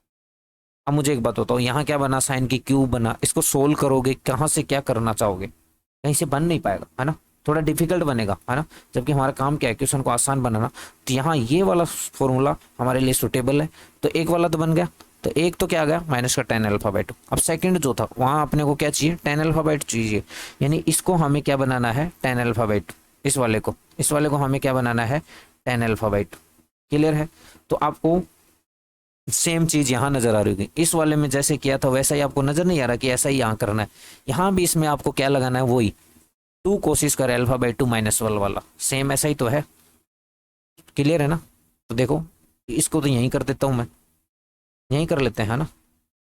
अब मुझे एक बात बताओ, यहाँ क्या बना, साइन की क्यूब बना, इसको सोल्व करोगे कहाँ से क्या करना चाहोगे, कहीं से बन नहीं पाएगा, है ना, थोड़ा डिफिकल्ट बनेगा, है ना। जबकि हमारा काम क्या है, क्वेश्चन को आसान बनाना। तो यहाँ ये वाला फॉर्मूला हमारे लिए सुटेबल है, तो एक वाला तो बन गया, तो एक तो क्या आ गया, माइनस का टेन अल्फा बाई टू। अब सेकंड जो था वहाँ अपने को क्या चाहिए, टेन अल्फा बाई टू चाहिए, यानी इसको हमें क्या बनाना है, टेन अल्फा बाई टू, इस वाले को हमें क्या बनाना है, ten alpha by to, clear है। तो आपको सेम चीज यहाँ नजर आ रही होगी, इस वाले में जैसे किया था वैसा ही आपको नजर नहीं आ रहा कि ऐसा ही यहाँ करना है। यहाँ भी इसमें आपको क्या लगाना है, वही टू कोशिश कर अल्फा बाई टू माइनस वाला सेम ऐसा ही तो है, क्लियर है ना। तो देखो इसको तो यहीं कर देता हूँ मैं, यहीं कर लेते हैं, है ना,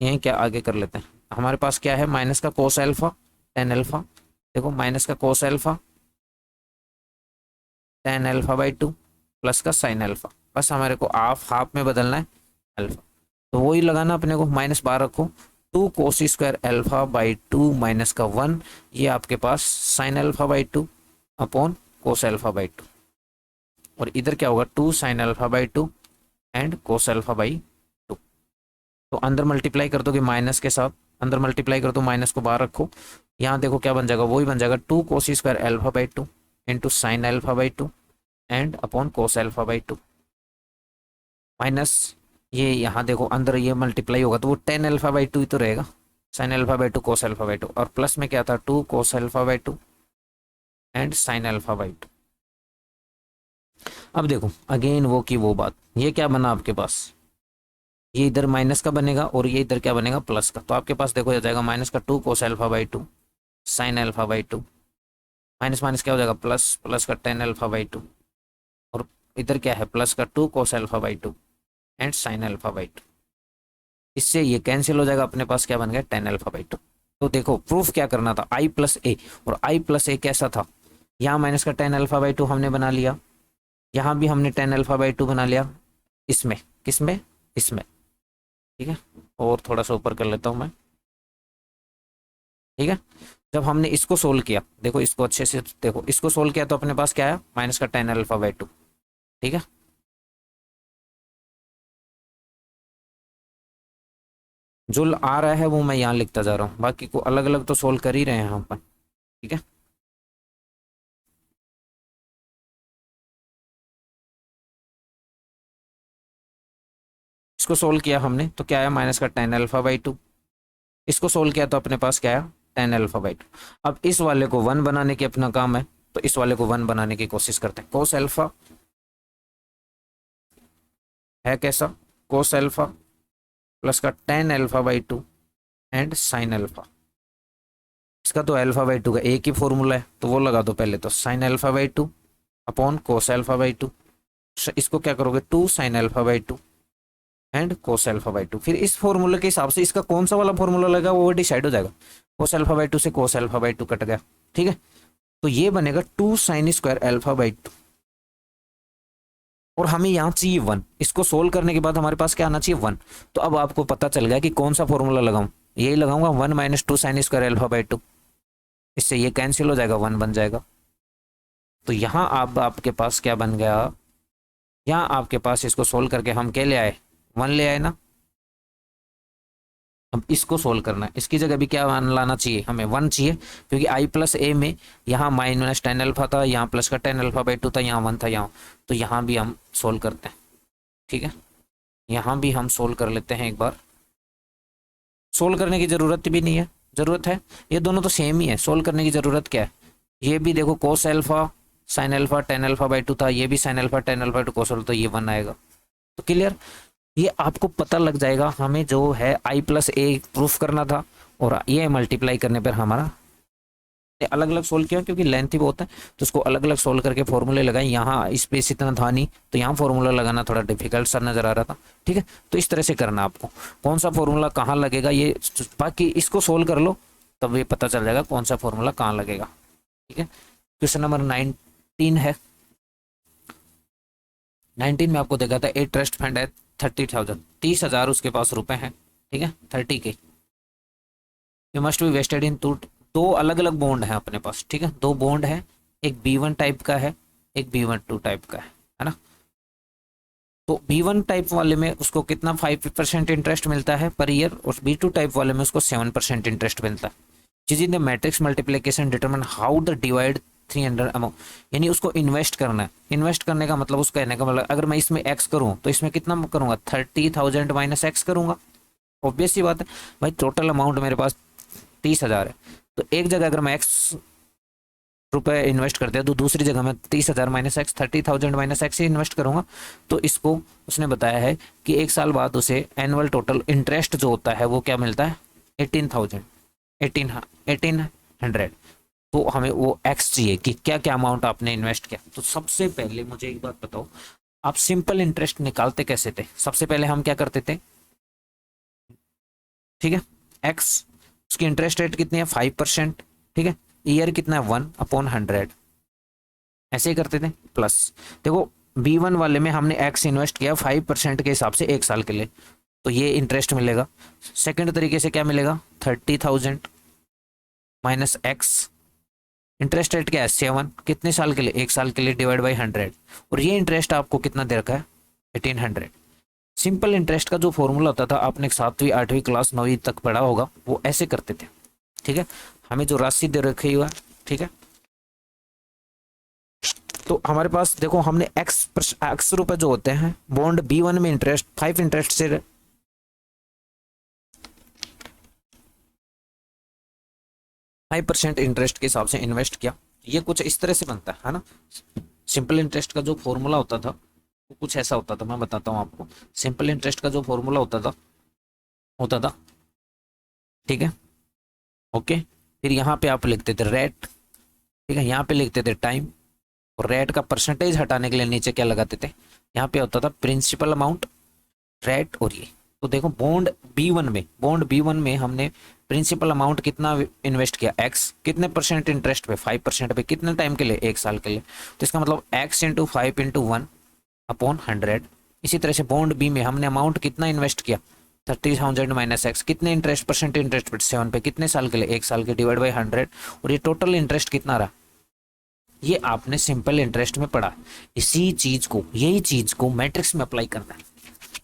यहीं क्या आगे कर लेते हैं। हमारे पास क्या है, माइनस का कोस अल्फा टेन अल्फा, देखो माइनस का cos alpha ten alpha by two plus का साइन अल्फा, बस हमारे को हाफ हाफ में बदलना है अल्फा, तो वही लगाना अपने को, -12 रखो, 2 cos square alpha by 2 minus का 1, ये आपके पास sine alpha by 2 upon cos alpha by 2, और इधर क्या होगा 2 sine alpha by 2 and cos alpha by 2। तो अंदर मल्टीप्लाई कर दोगे माइनस के साथ, अंदर मल्टीप्लाई कर दो, माइनस को बाहर रखो, यहाँ देखो क्या बन जाएगा, वही बन जाएगा 2 cos square alpha by 2 into sine alpha by 2 and upon cos alpha by 2 minus ये यहाँ देखो अंदर ये मल्टीप्लाई होगा तो वो 10 अल्फा बाई 2 ही तो रहेगा, sign alpha by 2 cos alpha by 2, और प्लस में क्या था 2 कोस alpha by 2 and sign alpha by 2। अब देखो अगेन वो की वो बात, ये क्या बना आपके पास, ये इधर माइनस का बनेगा और ये इधर क्या बनेगा प्लस का, तो आपके पास देखो हो जाएगा माइनस का 2 कोस alpha by 2 sine alpha by 2 minus minus क्या हो जाएगा प्लस, प्लस का 10 अल्फा बाई 2, और इधर क्या है प्लस का 2 कोस alpha by 2 and sign alpha by 2। इससे ये कैंसिल हो जाएगा, अपने पास क्या बन गया 10 अल्फा बाई 2। तो देखो प्रूफ क्या करना था i प्लस ए, और i प्लस ए कैसा था, यहाँ माइनस का 10 अल्फा बाई 2 हमने बना लिया, यहाँ भी हमने 10 अल्फा बाई 2 बना लिया, इसमें किसमें इसमें, ठीक है, और थोड़ा सा ऊपर कर लेता हूँ मैं, ठीक है। जब हमने इसको सोल्व किया, देखो इसको अच्छे से देखो, इसको सोल्व किया तो अपने पास क्या है माइनस का 10 अल्फा बाई 2, ठीक है। जो आ रहा है वो मैं यहाँ लिखता जा रहा हूँ, बाकी को अलग अलग तो सोल्व कर ही रहे हैं हम अपन, ठीक है। इसको सोल्व किया हमने तो क्या आया माइनस का 10 अल्फा बाई 2, इसको सोल्व किया तो अपने पास क्या आया 10 अल्फा बाई 2। अब इस वाले को 1 बनाने की अपना काम है, तो इस वाले को 1 बनाने की कोशिश करते हैं। कोस अल्फा है कैसा, कोस अल्फा प्लस का 10 alpha by 2 and sine alpha, इसका तो अल्फा बाई 2 का एक ही फॉर्मूला है तो वो लगा दो पहले, तो sign alpha by 2 upon cos alpha by 2, इसको क्या करोगे 2 sine alpha by 2 and cos alpha by 2। फिर इस फॉर्मूले के हिसाब से इसका कौन सा वाला फॉर्मूला लगेगा वो डिसाइड हो जाएगा, कोस अल्फा बाई 2 से कोस अल्फा बाई 2 कट गया, ठीक है। तो ये बनेगा 2 साइन स्क्वायर अल्फा बाई 2, और हमें यहाँ चाहिए 1, इसको सोल्व करने के बाद हमारे पास क्या आना चाहिए 1। तो अब आपको पता चल गया कि कौन सा फॉर्मूला लगाऊं, यही लगाऊंगा 1 minus 2 sign square alpha by 2, इससे ये कैंसिल हो जाएगा 1 बन जाएगा। तो यहाँ आपके पास क्या बन गया, यहाँ आपके पास इसको सोल्व करके हम क्या ले आए 1 ले आए ना। अब इसको सोल्व करना है, इसकी जगह भी क्या लाना चाहिए हमें 1 चाहिए, क्योंकि i प्लस ए में यहाँ माइनस 10 अल्फा था, यहाँ प्लस का 10 अल्फा बाई 2 था, यहाँ 1 था यहाँ, तो यहाँ भी हम सोल्व करते हैं, ठीक है। यहाँ भी हम सोल्व कर लेते हैं एक बार, सोल्व करने की ज़रूरत भी नहीं है, ज़रूरत है, ये दोनों तो सेम ही है, सोल्व करने की ज़रूरत क्या है। ये भी देखो कोस alpha sine alpha 10 alpha by 2 था, ये भी sine alpha 10 alpha 2 cos alpha, तो ये 1 आएगा। तो क्लियर, ये आपको पता लग जाएगा हमें जो है i प्लस ए प्रूफ करना था, और ये मल्टीप्लाई करने पर हमारा अलग अलग सोल्व किया, क्योंकि लेंथ ही बहुत है तो उसको अलग अलग सोल्व करके फॉर्मूले लगाए। यहाँ स्पेस इतना था नहीं तो यहाँ फॉर्मूला लगाना थोड़ा डिफिकल्ट सा नजर आ रहा था, ठीक है। तो इस तरह से करना आपको, कौन सा फॉर्मूला कहाँ लगेगा ये, बाकी इसको सोल्व कर लो तब ये पता चल जाएगा कौन सा फॉर्मूला कहाँ लगेगा, ठीक है। क्वेश्चन नंबर 19 है, 19 में आपको देखा था एक ट्रस्ट फंड है 30,000, 30,000 उसके पास रुपए हैं, ठीक है 30 के, यू मस्ट बी वेस्टेड इन दो अलग अलग बॉन्ड हैं अपने पास, ठीक है, दो बॉन्ड है, एक B1 टाइप का है, एक B12 टाइप का है ना। तो B1 टाइप वाले में उसको कितना 5% इंटरेस्ट मिलता है पर ईयर, और B2 टाइप वाले में उसको 7% इंटरेस्ट मिलता है। चीज the matrix multiplication determine how the divide 300 amount, यानी उसको इन्वेस्ट करना है। इन्वेस्ट करने का मतलब उसका कहने का मतलब अगर मैं इसमें x करूँ तो इसमें कितना करूँगा 30,000 माइनस x करूँगा, ऑब्वियस सी बात है भाई, टोटल अमाउंट मेरे पास 30,000 है, तो एक जगह अगर मैं x रुपए इन्वेस्ट करते हैं तो दूसरी जगह मैं 30,000 माइनस एक्स 30,000 माइनस एक्स ही इन्वेस्ट करूंगा। तो इसको उसने बताया है कि एक साल बाद उसे एनुअल टोटल इंटरेस्ट जो होता है वो क्या मिलता है 18,100। तो हमें वो एक्स चाहिए कि क्या क्या अमाउंट आपने इन्वेस्ट किया। तो सबसे पहले मुझे एक बात बताओ, आप सिंपल इंटरेस्ट निकालते कैसे थे। सबसे पहले हम क्या करते थे, ठीक है, एक्स उसकी इंटरेस्ट रेट कितनी है 5%, ठीक है, ईयर कितना है 1/100, ऐसे ही करते थे। प्लस देखो B1 वाले में हमने x इन्वेस्ट किया 5% के हिसाब से 1 साल के लिए, तो ये इंटरेस्ट मिलेगा। सेकंड तरीके से क्या मिलेगा, 30,000 माइनस x, इंटरेस्ट रेट क्या है 7, कितने साल के लिए, 1 साल के लिए, डिवाइड बाई 100, और ये इंटरेस्ट आपको कितना दे रखा है 1800। सिंपल इंटरेस्ट का जो फॉर्मूला होता था आपने 7वीं 8वीं क्लास 9वीं तक पढ़ा होगा, वो ऐसे करते थे, ठीक है। हमें जो राशि दे रखी हुआ है, ठीक है, तो हमारे पास देखो हमने एक्स रुपए जो होते हैं बॉन्ड B1 में इंटरेस्ट 5 इंटरेस्ट से 5% इंटरेस्ट के हिसाब से इन्वेस्ट किया। ये कुछ इस तरह से बनता है ना। सिंपल इंटरेस्ट का जो फॉर्मूला होता था वो कुछ ऐसा होता था, मैं बताता हूँ आपको। सिंपल इंटरेस्ट का जो फॉर्मूला होता था, ठीक है, ओके। फिर यहाँ पे आप लिखते थे रेट, ठीक है, यहाँ पे लिखते थे टाइम, और रेट का परसेंटेज हटाने के लिए नीचे क्या लगाते थे, यहाँ पे होता था प्रिंसिपल अमाउंट, रेट, और ये। तो देखो बॉन्ड B1 में हमने प्रिंसिपल अमाउंट कितना इन्वेस्ट किया x, कितने परसेंट इंटरेस्ट पे, 5% पे, कितने टाइम के लिए, 1 साल के लिए। तो इसका मतलब x इंटू 5 इंटू 1/100। इसी तरह से बॉन्ड B में हमने अमाउंट कितना इन्वेस्ट किया 30,000 माइनस x, कितने इंटरेस्ट परसेंट इंटरेस्ट पे 7 पे, कितने साल के लिए, 1 साल के, डिवाइड बाई 100, और ये टोटल इंटरेस्ट कितना रहा। ये आपने सिंपल इंटरेस्ट में पढ़ा। यही चीज को मैट्रिक्स में अप्लाई करना है,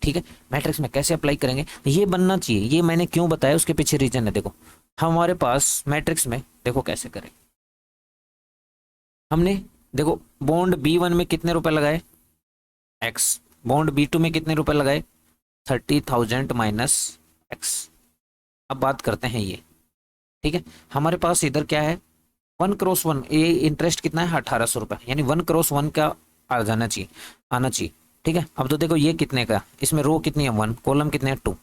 ठीक है। मैट्रिक्स में कैसे अप्लाई करेंगे, ये बनना चाहिए। ये मैंने क्यों बताया उसके पीछे रीजन है। देखो हमारे पास मैट्रिक्स में देखो कैसे करें। हमने देखो बॉन्ड B1 में कितने रुपए लगाए x, बॉन्ड B2 में कितने रुपए लगाए 30,000 माइनस x। अब बात करते हैं ये, ठीक है। हमारे पास इधर क्या है 1x1, ये इंटरेस्ट कितना है 1800 रुपए, यानी 1x1 का आ जाना चाहिए, आना चाहिए, ठीक है। अब तो देखो ये कितने का, इसमें रो कितनी है 1, कॉलम कितने हैं 2,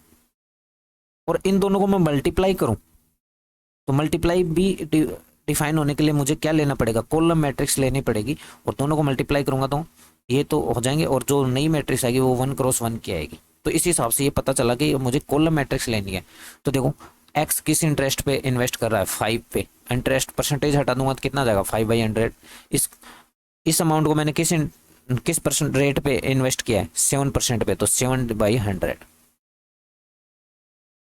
और इन दोनों को मैं मल्टीप्लाई करूं तो मल्टीप्लाई भी डिफाइन होने के लिए मुझे क्या लेना पड़ेगा, कॉलम मैट्रिक्स लेनी पड़ेगी, और दोनों को मल्टीप्लाई करूंगा तो ये तो हो जाएंगे, और जो नई मैट्रिक्स आएगी वो 1x1 की आएगी। तो इस हिसाब से ये पता चला कि मुझे कॉलम मैट्रिक्स लेनी है। तो देखो एक्स किस इंटरेस्ट पे इन्वेस्ट कर रहा है 5 पे, इंटरेस्ट परसेंटेज हटा दूंगा तो कितना जाएगा 5/100। इस अमाउंट को मैंने किस परसेंट रेट पे इन्वेस्ट किया है 7% पे, तो 7/100,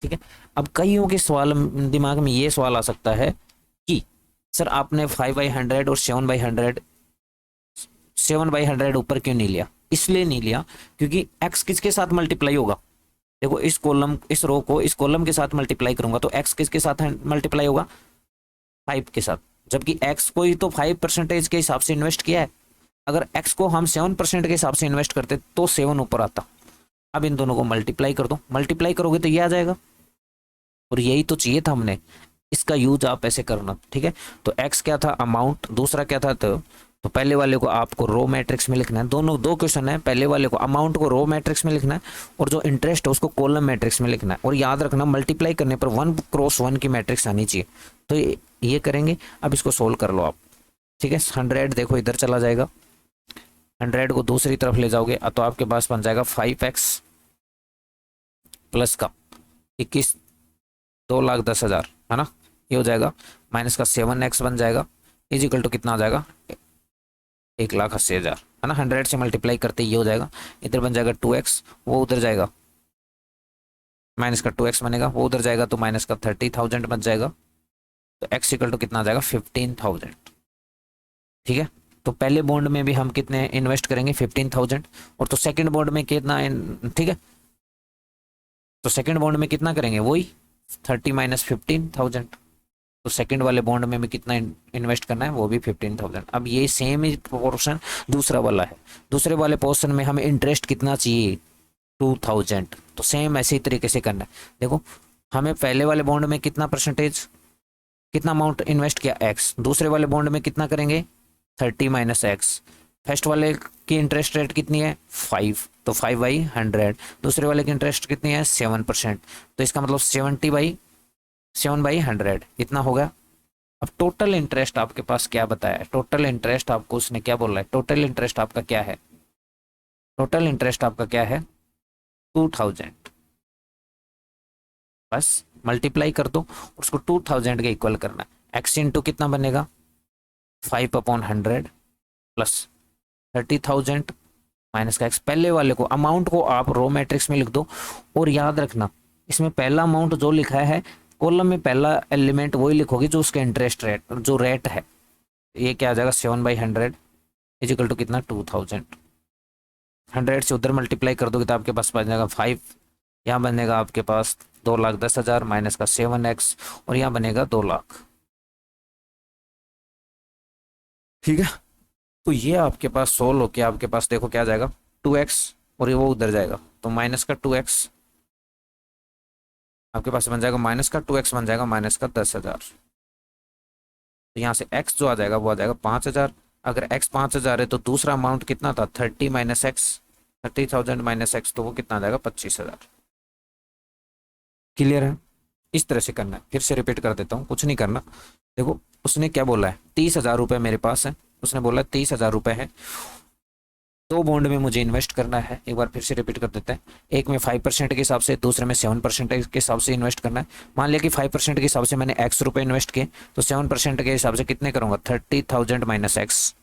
ठीक है। अब कईयों के सवाल दिमाग में ये सवाल आ सकता है कि सर आपने 5/100 और 7/100 ऊपर क्यों नहीं लिया। इसलिए नहीं लिया क्योंकि x किसके साथ मल्टीप्लाई होगा, देखो इस रो को इस कॉलम के साथ मल्टीप्लाई करूंगा तो x किसके साथ मल्टीप्लाई होगा 5 के साथ, जबकि x को ही तो 5% के हिसाब से इन्वेस्ट किया है। अगर x को हम 7% के हिसाब से इन्वेस्ट करते तो 7 ऊपर आता। अब इन दोनों को मल्टीप्लाई कर दो, मल्टीप्लाई करोगे तो ये आ जाएगा, और यही तो चाहिए था हमने। इसका यूज आप ऐसे करना, ठीक है। तो x क्या था अमाउंट, दूसरा क्या था तो पहले वाले को आपको रो मैट्रिक्स में लिखना है। दोनों दो क्वेश्चन है, पहले वाले को अमाउंट को रो मैट्रिक्स में लिखना है और जो इंटरेस्ट है उसको कॉलम मैट्रिक्स में लिखना है। और याद रखना मल्टीप्लाई करने पर 1x1 की मैट्रिक्स आनी चाहिए। तो ये करेंगे। अब इसको सोल्व कर लो आप, ठीक है। 100 देखो इधर चला जाएगा, 100 को दूसरी तरफ ले जाओगे तो आपके पास बन जाएगा 5x प्लस का 21 2,10,000 है ना, ये हो जाएगा, माइनस का 7x बन जाएगा, इज इक्वल टू कितना आ जाएगा 1,80,000 है ना। 100 से मल्टीप्लाई करते ये हो जाएगा, इधर बन जाएगा 2x, वो उधर जाएगा माइनस का 2x बनेगा, वो उधर जाएगा तो माइनस का 30,000 बच जाएगा। तो x इक्वल टू कितना आ जाएगा 15,000, ठीक है। तो पहले बॉन्ड में भी हम कितने इन्वेस्ट करेंगे 15,000, और तो सेकंड बॉन्ड में कितना, ठीक है, तो सेकंड बॉन्ड में कितना करेंगे वही 30 माइनस 15,000। तो सेकंड वाले बॉन्ड में भी कितना इन्वेस्ट करना है वो भी 15,000। अब ये सेम ही पोर्शन दूसरा वाला है, दूसरे वाले पोर्शन में हमें इंटरेस्ट कितना चाहिए 2,000, तो सेम ऐसे ही तरीके से करना है। देखो हमें पहले वाले बॉन्ड में कितना परसेंटेज कितना अमाउंट इन्वेस्ट किया x, दूसरे वाले बॉन्ड में कितना करेंगे 30 माइनस x। फर्स्ट वाले की इंटरेस्ट रेट कितनी है 5, तो 5/100, दूसरे वाले की इंटरेस्ट कितनी है 7%, तो इसका मतलब 7/100 इतना होगा। अब टोटल इंटरेस्ट आपके पास क्या बताया है, टोटल इंटरेस्ट आपको उसने क्या बोला है, टोटल इंटरेस्ट आपका क्या है, टोटल इंटरेस्ट आपका क्या है 2,000। बस मल्टीप्लाई कर दो, उसको 2,000 के इक्वल करना है। x इंटू कितना बनेगा 5/100 प्लस 30,000 माइनस का एक्स, पहले वाले को अमाउंट को आप रो मैट्रिक्स में लिख दो। और याद रखना इसमें पहला अमाउंट जो लिखा है कॉलम में पहला एलिमेंट वही लिखोगे जो उसका इंटरेस्ट रेट जो रेट है। ये क्या आ जाएगा 7/100 इजिकल टू कितना 2000। 100 से उधर मल्टीप्लाई कर दोगे तो आपके पास बन जाएगा 5। यहाँ बनेगा आपके पास 2,10,000 माइनस का 7x और यहाँ बनेगा 2 लाख। ठीक है, तो ये आपके पास सोल्व होके आपके पास देखो क्या जाएगा 2x और ये वो उधर जाएगा तो माइनस का 2x आपके पास बन जाएगा, माइनस का 2x बन जाएगा माइनस का 10,000। तो यहाँ से x जो आ जाएगा वो आ जाएगा 5,000। अगर x 5,000 है तो दूसरा अमाउंट कितना था 30 माइनस एक्स 30,000 माइनस एक्स तो वो कितना आ जाएगा 25,000। क्लियर है? इस तरह से करना है। फिर से रिपीट कर देता हूँ, कुछ नहीं करना। देखो उसने क्या बोला है 30,000 रुपये मेरे पास है, उसने बोला 30,000 रुपये है, 2 बॉन्ड में मुझे इन्वेस्ट करना है। एक बार फिर से रिपीट कर देते हैं, एक में 5% के हिसाब से, दूसरे में 7% के हिसाब से इन्वेस्ट करना है। मान लिया कि 5% के हिसाब से मैंने x रुपये इन्वेस्ट किए तो 7% के हिसाब से कितने करूँगा 30,000 माइनस एक्स।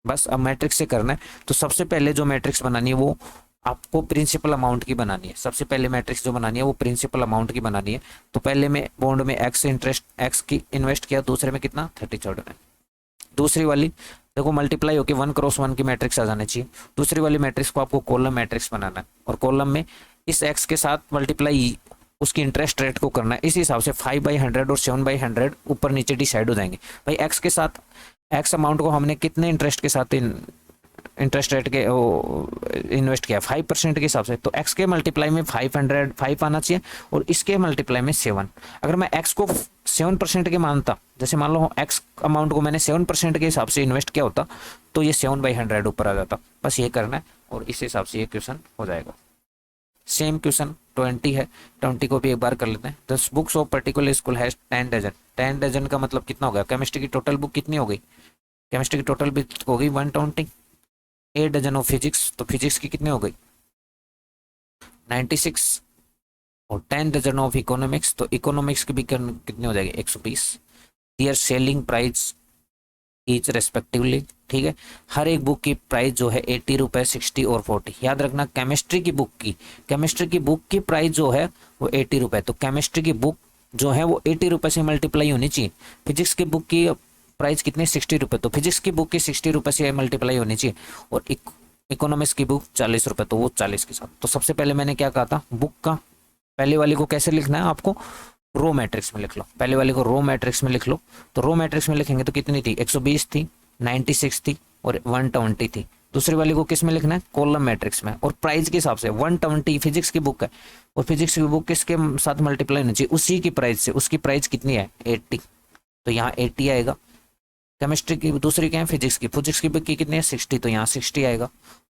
बस अब मैट्रिक्स से करना है। तो सबसे पहले जो मैट्रिक्स बनानी है वो आपको प्रिंसिपल अमाउंट की बनानी है। सबसे पहले मैट्रिक्स जो बनानी है वो प्रिंसिपल अमाउंट की बनानी है। तो पहले में बॉन्ड में एक्स इंटरेस्ट एक्स की इन्वेस्ट किया, दूसरे में कितना 30,000 है। दूसरी वाली देखो मल्टीप्लाई होकर 1x1 की मैट्रिक्स आ जानी चाहिए। दूसरी वाली मैट्रिक्स को आपको कॉलम मैट्रिक्स बनाना है और कॉलम में इस एक्स के साथ मल्टीप्लाई उसकी इंटरेस्ट रेट को करना है। इस हिसाब से 5/100 और 7/100 ऊपर नीचे डिसाइड हो जाएंगे। भाई एक्स के साथ एक्स अमाउंट को हमने कितने इंटरेस्ट के साथ इंटरेस्ट रेट के इन्वेस्ट किया 5% के हिसाब से, तो x के मल्टीप्लाई में 5 आना चाहिए और इसके मल्टीप्लाई में 7। अगर मैं x को 7% के मानता, जैसे मान लो x अमाउंट को मैंने 7% के हिसाब से इन्वेस्ट किया होता तो ये 7/100 ऊपर आ जाता। बस ये करना है और इस हिसाब से ये क्वेश्चन हो जाएगा। सेम क्वेश्चन 20 है, 20 को भी एक बार कर लेते हैं। The books of particular school has 10 dozen. 10 dozen का मतलब कितना हो गया, केमिस्ट्री की टोटल बुक कितनी हो गई, केमिस्ट्री की टोटल बुक हो गई 120। 8 डजन ऑफ फिजिक्स, तो फिजिक्स की कितनी हो गई 96। और 10 डजन ऑफ इकोनॉमिक्स, तो इकोनॉमिक्स की भी कितनी हो जाएगी 120। Their selling price each respectively. ठीक है, हर एक बुक की प्राइस जो है 80 रुपये 60 और 40। याद रखना केमिस्ट्री की बुक की प्राइस जो है वो 80 रुपये, तो केमिस्ट्री की बुक जो है वो 80 रुपये से मल्टीप्लाई होनी चाहिए। फिजिक्स की बुक की प्राइस कितने 60 रुपये, तो फिजिक्स की बुक की 60 रुपये से मल्टीप्लाई होनी चाहिए। और इकोनॉमिक्स की बुक 40 रुपये, तो वो 40 के साथ। तो सबसे पहले मैंने क्या कहा था, बुक का पहले वाली को कैसे लिखना है आपको, रो मैट्रिक्स में लिख लो। पहले वाले को रो मैट्रिक्स में लिख लो। तो रो मैट्रिक्स में लिखेंगे तो कितनी थी 120 थी, 96 थी और 120 थी। दूसरी वाली को किस में लिखना है, कॉलम मैट्रिक्स में। और प्राइस के हिसाब से 120 फिजिक्स की बुक है और फिजिक्स की बुक किसके साथ मल्टीप्लाई होनी चाहिए, उसी की प्राइस से। उसकी प्राइस कितनी है 80, तो यहाँ 80 आएगा। केमिस्ट्री की दूसरी क्या है फिजिक्स की बुक की कितनी है 60, तो यहाँ 60 आएगा।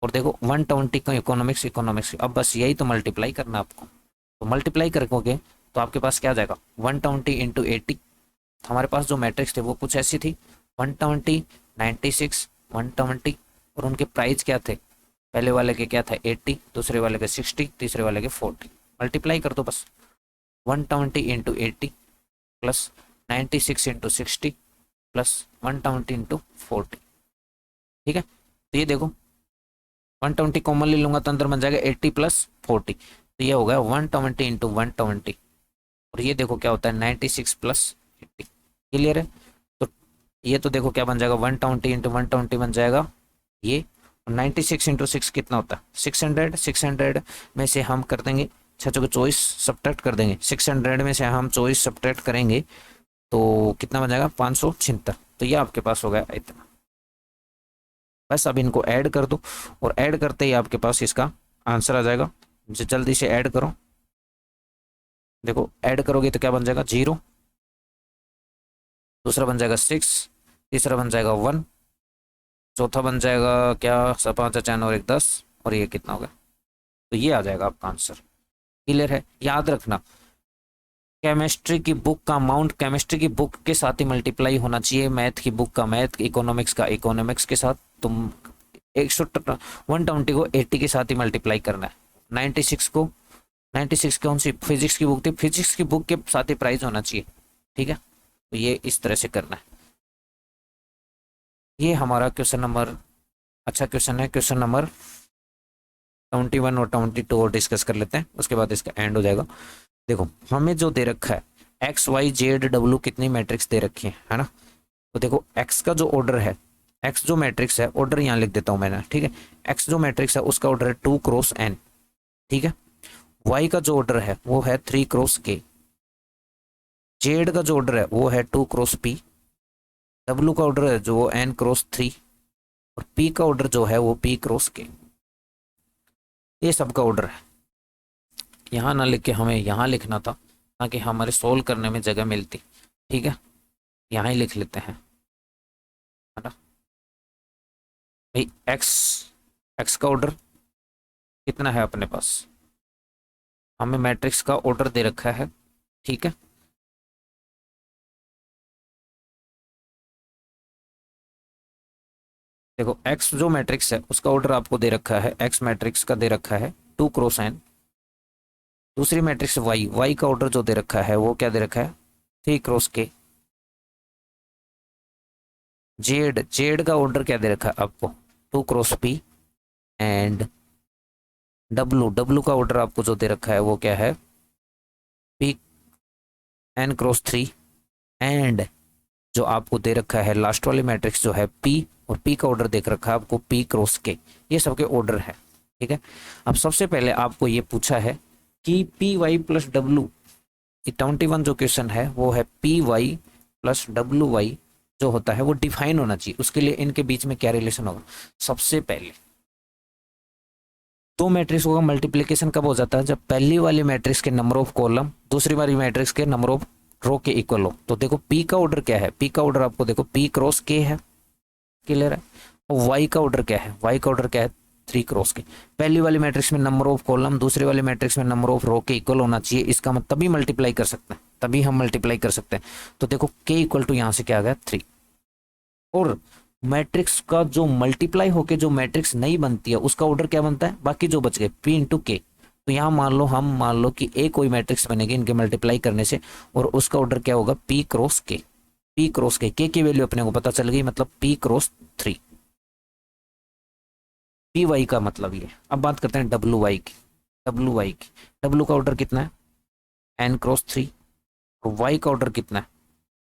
और देखो 120 का इकोनॉमिक्स, अब बस यही तो मल्टीप्लाई करना आपको। तो मल्टीप्लाई करोगे तो आपके पास क्या आ जाएगा 120 इंटू 80। हमारे पास जो मैट्रिक्स थे वो कुछ ऐसी थी 120 96 120 और उनके प्राइस क्या थे, पहले वाले के क्या था 80, दूसरे वाले के 60, तीसरे वाले के 40। मल्टीप्लाई कर दो बस 120 into 80 plus 96 into 60 plus 120 into 40। ठीक है, तो ये देखो 120 कॉमन ले लूंगा तो अंदर बन जाएगा 80 प्लस 40, तो ये हो गया 120 इंटू 120। और ये देखो क्या होता है 96 प्लस 80। क्लियर है? तो ये तो देखो क्या बन जाएगा 120 इंटू 120 बन जाएगा ये। 96 इंटू 6 कितना होता है 600। 600 में से हम कर देंगे 6 को 24 सब्ट्रैक्ट कर देंगे। 600 में से हम 24 सब्ट्रैक्ट करेंगे तो कितना बन जाएगा 576। तो ये आपके पास हो गया इतना। बस अब इनको ऐड कर दो और ऐड करते ही आपके पास इसका आंसर आ जाएगा। जल्दी से ऐड करो। देखो ऐड करोगे तो क्या बन जाएगा 0, दूसरा बन जाएगा 6, तीसरा बन जाएगा 1, चौथा बन जाएगा क्या 5 4 और 1 10 और ये कितना होगा, तो ये आ जाएगा आपका आंसर। क्लियर है? याद रखना केमिस्ट्री की बुक का अमाउंट केमिस्ट्री की बुक के साथ ही मल्टीप्लाई होना चाहिए, मैथ की बुक का मैथ, इकोनॉमिक्स का इकोनॉमिक्स के साथ। तुम 120 को 80 के साथ ही मल्टीप्लाई करना है। 96 कौन सी फिजिक्स की बुक थी, फिजिक्स की बुक के साथ ही प्राइस होना चाहिए। ठीक है, तो ये इस तरह से करना है। ये हमारा क्वेश्चन नंबर, अच्छा क्वेश्चन है, क्वेश्चन नंबर 21 और 22 और डिस्कस कर लेते हैं, उसके बाद इसका एंड हो जाएगा। देखो हमें जो दे रखा है एक्स वाई जेड डब्ल्यू कितनी मैट्रिक्स दे रखी है ना। तो देखो एक्स का जो ऑर्डर है, एक्स जो मैट्रिक्स है, ऑर्डर यहाँ लिख देता हूँ मैंने, ठीक है। एक्स जो मैट्रिक्स है उसका ऑर्डर है 2 क्रॉस n, ठीक है। वाई का जो ऑर्डर है वो है 3 क्रॉस k, जेड का जो ऑर्डर है वो है 2 क्रॉस p, डब्ल्यू का ऑर्डर है जो वो n क्रॉस 3, और p का ऑर्डर जो है वो p क्रॉस k। ये सबका ऑर्डर है। यहाँ ना लिख के हमें यहाँ लिखना था ताकि हमारे सोल्व करने में जगह मिलती, ठीक है। यहाँ ही लिख लेते हैं, है ना भाई। एक्स का ऑर्डर कितना है अपने पास, हमें मैट्रिक्स का ऑर्डर दे रखा है, ठीक है। देखो एक्स जो मैट्रिक्स है उसका ऑर्डर आपको दे रखा है, एक्स मैट्रिक्स का दे रखा है 2 क्रॉस n। दूसरी मैट्रिक्स वाई का ऑर्डर जो दे रखा है वो क्या दे रखा है 3 क्रॉस k। जेड का ऑर्डर क्या दे रखा है आपको 2 क्रॉस p, एंड डब्लू का ऑर्डर आपको जो दे रखा है वो क्या है p n क्रॉस 3, एंड जो आपको दे रखा है लास्ट वाली मैट्रिक्स जो है p, और p का ऑर्डर देख रखा है आपको p क्रॉस k। ये सबके ऑर्डर है, ठीक है। अब सबसे पहले आपको ये पूछा है कि पी वाई प्लस डब्ल्यू, 21 जो क्वेश्चन है वो है पी वाई प्लस डब्ल्यू वाई जो होता है वो डिफाइन होना चाहिए। उसके लिए इनके बीच में क्या रिलेशन होगा, सबसे पहले दो मैट्रिक्सों का मल्टीप्लिकेशन कब हो जाता है, जब पहली वाली मैट्रिक्स के नंबर ऑफ कॉलम दूसरी वाली मैट्रिक्स के नंबर ऑफ रो के इक्वल हो। तो देखो पी का ऑर्डर क्या है, पी का ऑर्डर आपको देखो पी क्रॉस के है, क्लियर है। और वाई का ऑर्डर क्या है, वाई का ऑर्डर क्या है 3 क्रॉस के। पहली वाली मैट्रिक्स में नंबर ऑफ कॉलम दूसरी वाली मैट्रिक्स में नंबर ऑफ रो के इक्वल होना चाहिए, इसका मतलब तभी मल्टीप्लाई कर सकते हैं, तभी हम मल्टीप्लाई कर सकते हैं। तो देखो के इक्वल टू यहाँ से क्या आ गया 3, और मैट्रिक्स का जो मल्टीप्लाई होके जो मैट्रिक्स नहीं बनती है उसका ऑर्डर क्या बनता है, बाकी जो बच गए पी इंटू के। तो यहाँ मान लो कि ए कोई मैट्रिक्स बनेगी इनके मल्टीप्लाई करने से, और उसका ऑर्डर क्या होगा पी क्रॉस के। पी क्रॉस के की वैल्यू अपने को पता चल गई, मतलब पी क्रॉस 3, पी वाई का मतलब ये। अब बात करते हैं डब्ल्यू वाई की। डब्ल्यू का ऑर्डर कितना है एन क्रॉस 3, और वाई का ऑर्डर कितना है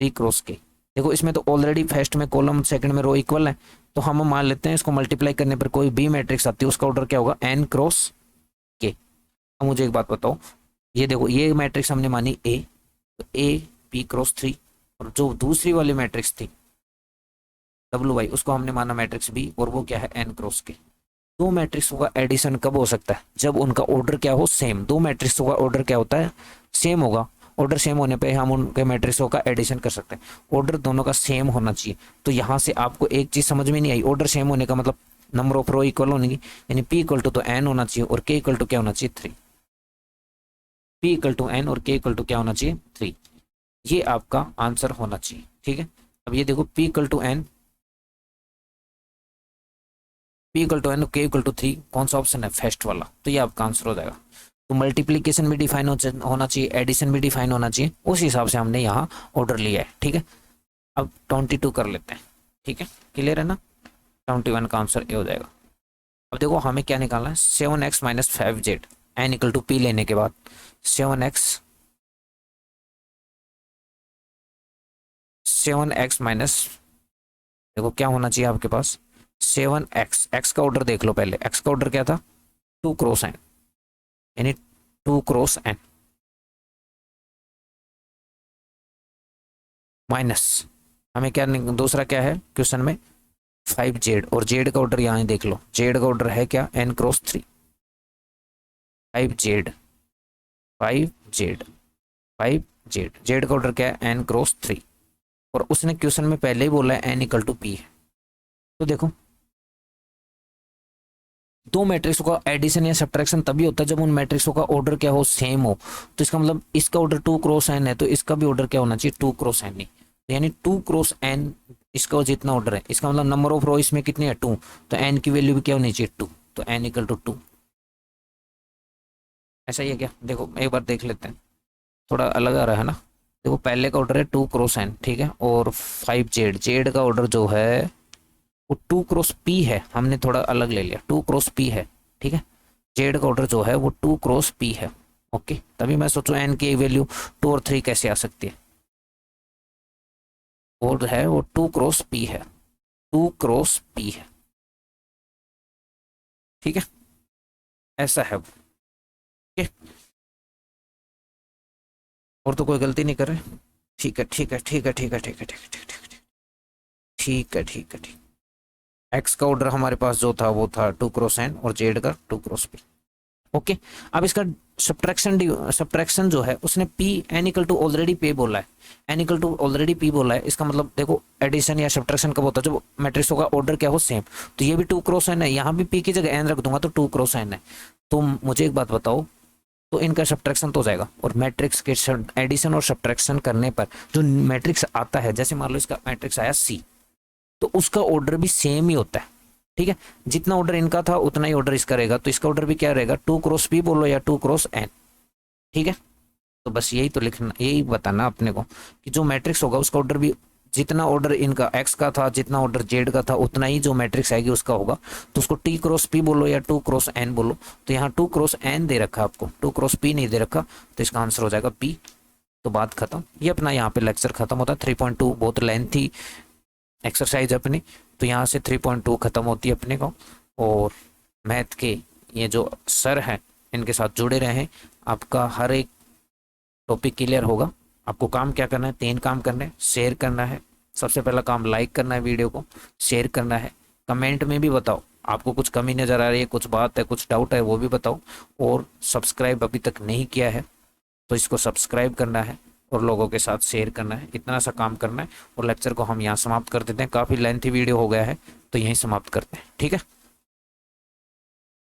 3 क्रॉस के। देखो इसमें तो ऑलरेडी फर्स्ट में कॉलम सेकंड में रो इक्वल है, तो हम मान लेते हैं इसको मल्टीप्लाई करने पर कोई बी मैट्रिक्स आती है उसका ऑर्डर क्या होगा एन क्रॉस के। अब मुझे एक बात बताओ, ये देखो ये मैट्रिक्स हमने मानी ए, तो ए पी क्रॉस 3, और जो दूसरी वाली मैट्रिक्स थी डब्ल्यू वाई उसको हमने माना मैट्रिक्स बी, और वो क्या है एन क्रॉस के। दो मैट्रिक्सों का एडिशन कब हो सकता है, जब उनका ऑर्डर क्या हो सेम। दो मैट्रिक्सों का ऑर्डर क्या होता है सेम होगा, ऑर्डर सेम होने पे हम उनके मैट्रिक्सों का एडिशन कर सकते हैं। ऑर्डर दोनों का सेम होना चाहिए। तो यहाँ से आपको एक चीज समझ में नहीं आई, ऑर्डर सेम होने का मतलब नंबर ऑफ रो इक्वल होने की, यानी पी इक्वल टू तो एन होना चाहिए और के इक्वल टू क्या होना चाहिए 3। पी इक्वल टू एन और के इक्वल टू क्या होना चाहिए 3, ये आपका आंसर होना चाहिए, ठीक है। अब ये देखो p equal to n, p equal to n के इक्वल टू 3, कौन सा ऑप्शन है फर्स्ट वाला, तो ये आपका आंसर हो जाएगा। तो मल्टीप्लीकेशन भी डिफाइन होना चाहिए, एडिशन भी डिफाइन होना चाहिए, उस हिसाब से हमने यहाँ ऑर्डर लिया है, ठीक है। अब 22 कर लेते हैं, ठीक है, क्लियर है ना। 21 का आंसर ये हो जाएगा। अब देखो हमें क्या निकालना है 7x minus 5z n equal to p लेने के बाद 7x माइनस, देखो क्या होना चाहिए आपके पास 7x, एक्स का ऑर्डर देख लो पहले, एक्स का ऑर्डर क्या था 2 क्रॉस एन, यानी 2 क्रॉस एन माइनस हमें क्या दूसरा क्या है क्वेश्चन में 5z, और जेड का ऑर्डर यहाँ देख लो, जेड का ऑर्डर है क्या n cross 3, 5z 5z 5z, Z का ऑर्डर क्या है n क्रॉस 3, और उसने क्वेश्चन में पहले ही बोला है n इक्वल टू पी है। तो देखो दो मैट्रिक्सों का एडिशन या सब्ट्रैक्शन तभी होता है जब उन मैट्रिक्सों का ऑर्डर क्या हो सेम हो। तो इसका मतलब इसका ऑर्डर 2 क्रॉस एन है तो इसका भी ऑर्डर क्या होना चाहिए 2 क्रॉस एन ही, यानी 2 क्रॉस एन इसका जितना ऑर्डर है, इसका मतलब नंबर ऑफ रो इसमें कितनी है 2, तो एन की वैल्यू भी क्या होनी चाहिए 2, तो एन इक्वल टू 2। ऐसा ही है क्या, देखो एक बार देख लेते हैं, थोड़ा अलग आ रहा है ना। देखो पहले का ऑर्डर है 2 क्रॉस एन, ठीक है, और 5z, जेड का ऑर्डर जो है वो 2 क्रॉस पी है, हमने थोड़ा अलग ले लिया 2 क्रॉस पी है, ठीक है। जेड का ऑर्डर जो है वो 2 क्रॉस पी है। ओके, तभी मैं सोचूं एन की वैल्यू 2 और 3 कैसे आ सकती है। और है वो 2 क्रॉस पी है, 2 क्रॉस पी है। ठीक है, ऐसा है वो। ओके, और तो कोई गलती नहीं कर रहे। ठीक है ठीक है ठीक है ठीक है ठीक है ठीक है ठीक है ठीक है ठीक है ठीक। एक्स का ऑर्डर हमारे पास जो था वो था 2 क्रॉस एन और जेड का 2 क्रॉस पी। ओके, अब इसका सब्ट्रैक्शन जो है उसने p n equal to already पे बोला है, n equal to already p बोला है। इसका मतलब देखो एडिशन या सब्ट्रैक्शन कब होता है, जब मैट्रिक्स होगा ऑर्डर क्या हो सेम। तो ये भी 2 क्रॉस एन है, यहाँ भी पी की जगह एन रख दूंगा तो 2 क्रॉस एन है। तो मुझे एक बात बताओ, तो इनका सब्ट्रैक्शन तो हो जाएगा, और मैट्रिक्स के एडिशन और सब्ट्रैक्शन करने पर जो मैट्रिक्स आता है, जैसे मान लो इसका मैट्रिक्स आया सी, तो उसका ऑर्डर भी सेम ही होता है। ठीक है, जितना ऑर्डर इनका था उतना ही ऑर्डर इसका रहेगा, तो इसका ऑर्डर भी क्या रहेगा, 2 क्रॉस पी बोलो या 2 क्रॉस एन। ठीक है, तो बस यही तो लिखना, यही बताना अपने को कि जो मैट्रिक्स होगा उसका ऑर्डर भी, जितना ऑर्डर इनका एक्स का था, जितना ऑर्डर जेड का था, उतना ही जो मैट्रिक्स आएगी उसका होगा। तो उसको टी क्रॉस पी बोलो या 2 क्रॉस एन बोलो। तो यहाँ 2 क्रॉस एन दे रखा आपको, 2 क्रॉस पी नहीं दे रखा, तो इसका आंसर हो जाएगा पी। तो बात खत्म, ये अपना यहाँ पे लेक्चर खत्म होता है। 3.2 बहुत लेंथी एक्सरसाइज अपनी, तो यहाँ से 3.2 खत्म होती है अपने को। और मैथ के ये जो सर हैं इनके साथ जुड़े रहें, आपका हर एक टॉपिक क्लियर होगा। आपको काम क्या करना है, 3 काम करने हैं। शेयर करना है, सबसे पहला काम लाइक करना है वीडियो को, शेयर करना है, कमेंट में भी बताओ आपको कुछ कमी नज़र आ रही है, कुछ बात है, कुछ डाउट है, वो भी बताओ। और सब्सक्राइब अभी तक नहीं किया है तो इसको सब्सक्राइब करना है और लोगों के साथ शेयर करना है, इतना सा काम करना है। और लेक्चर को हम यहाँ समाप्त कर देते हैं, काफ़ी लेंथी वीडियो हो गया है तो यहीं समाप्त करते हैं। ठीक है।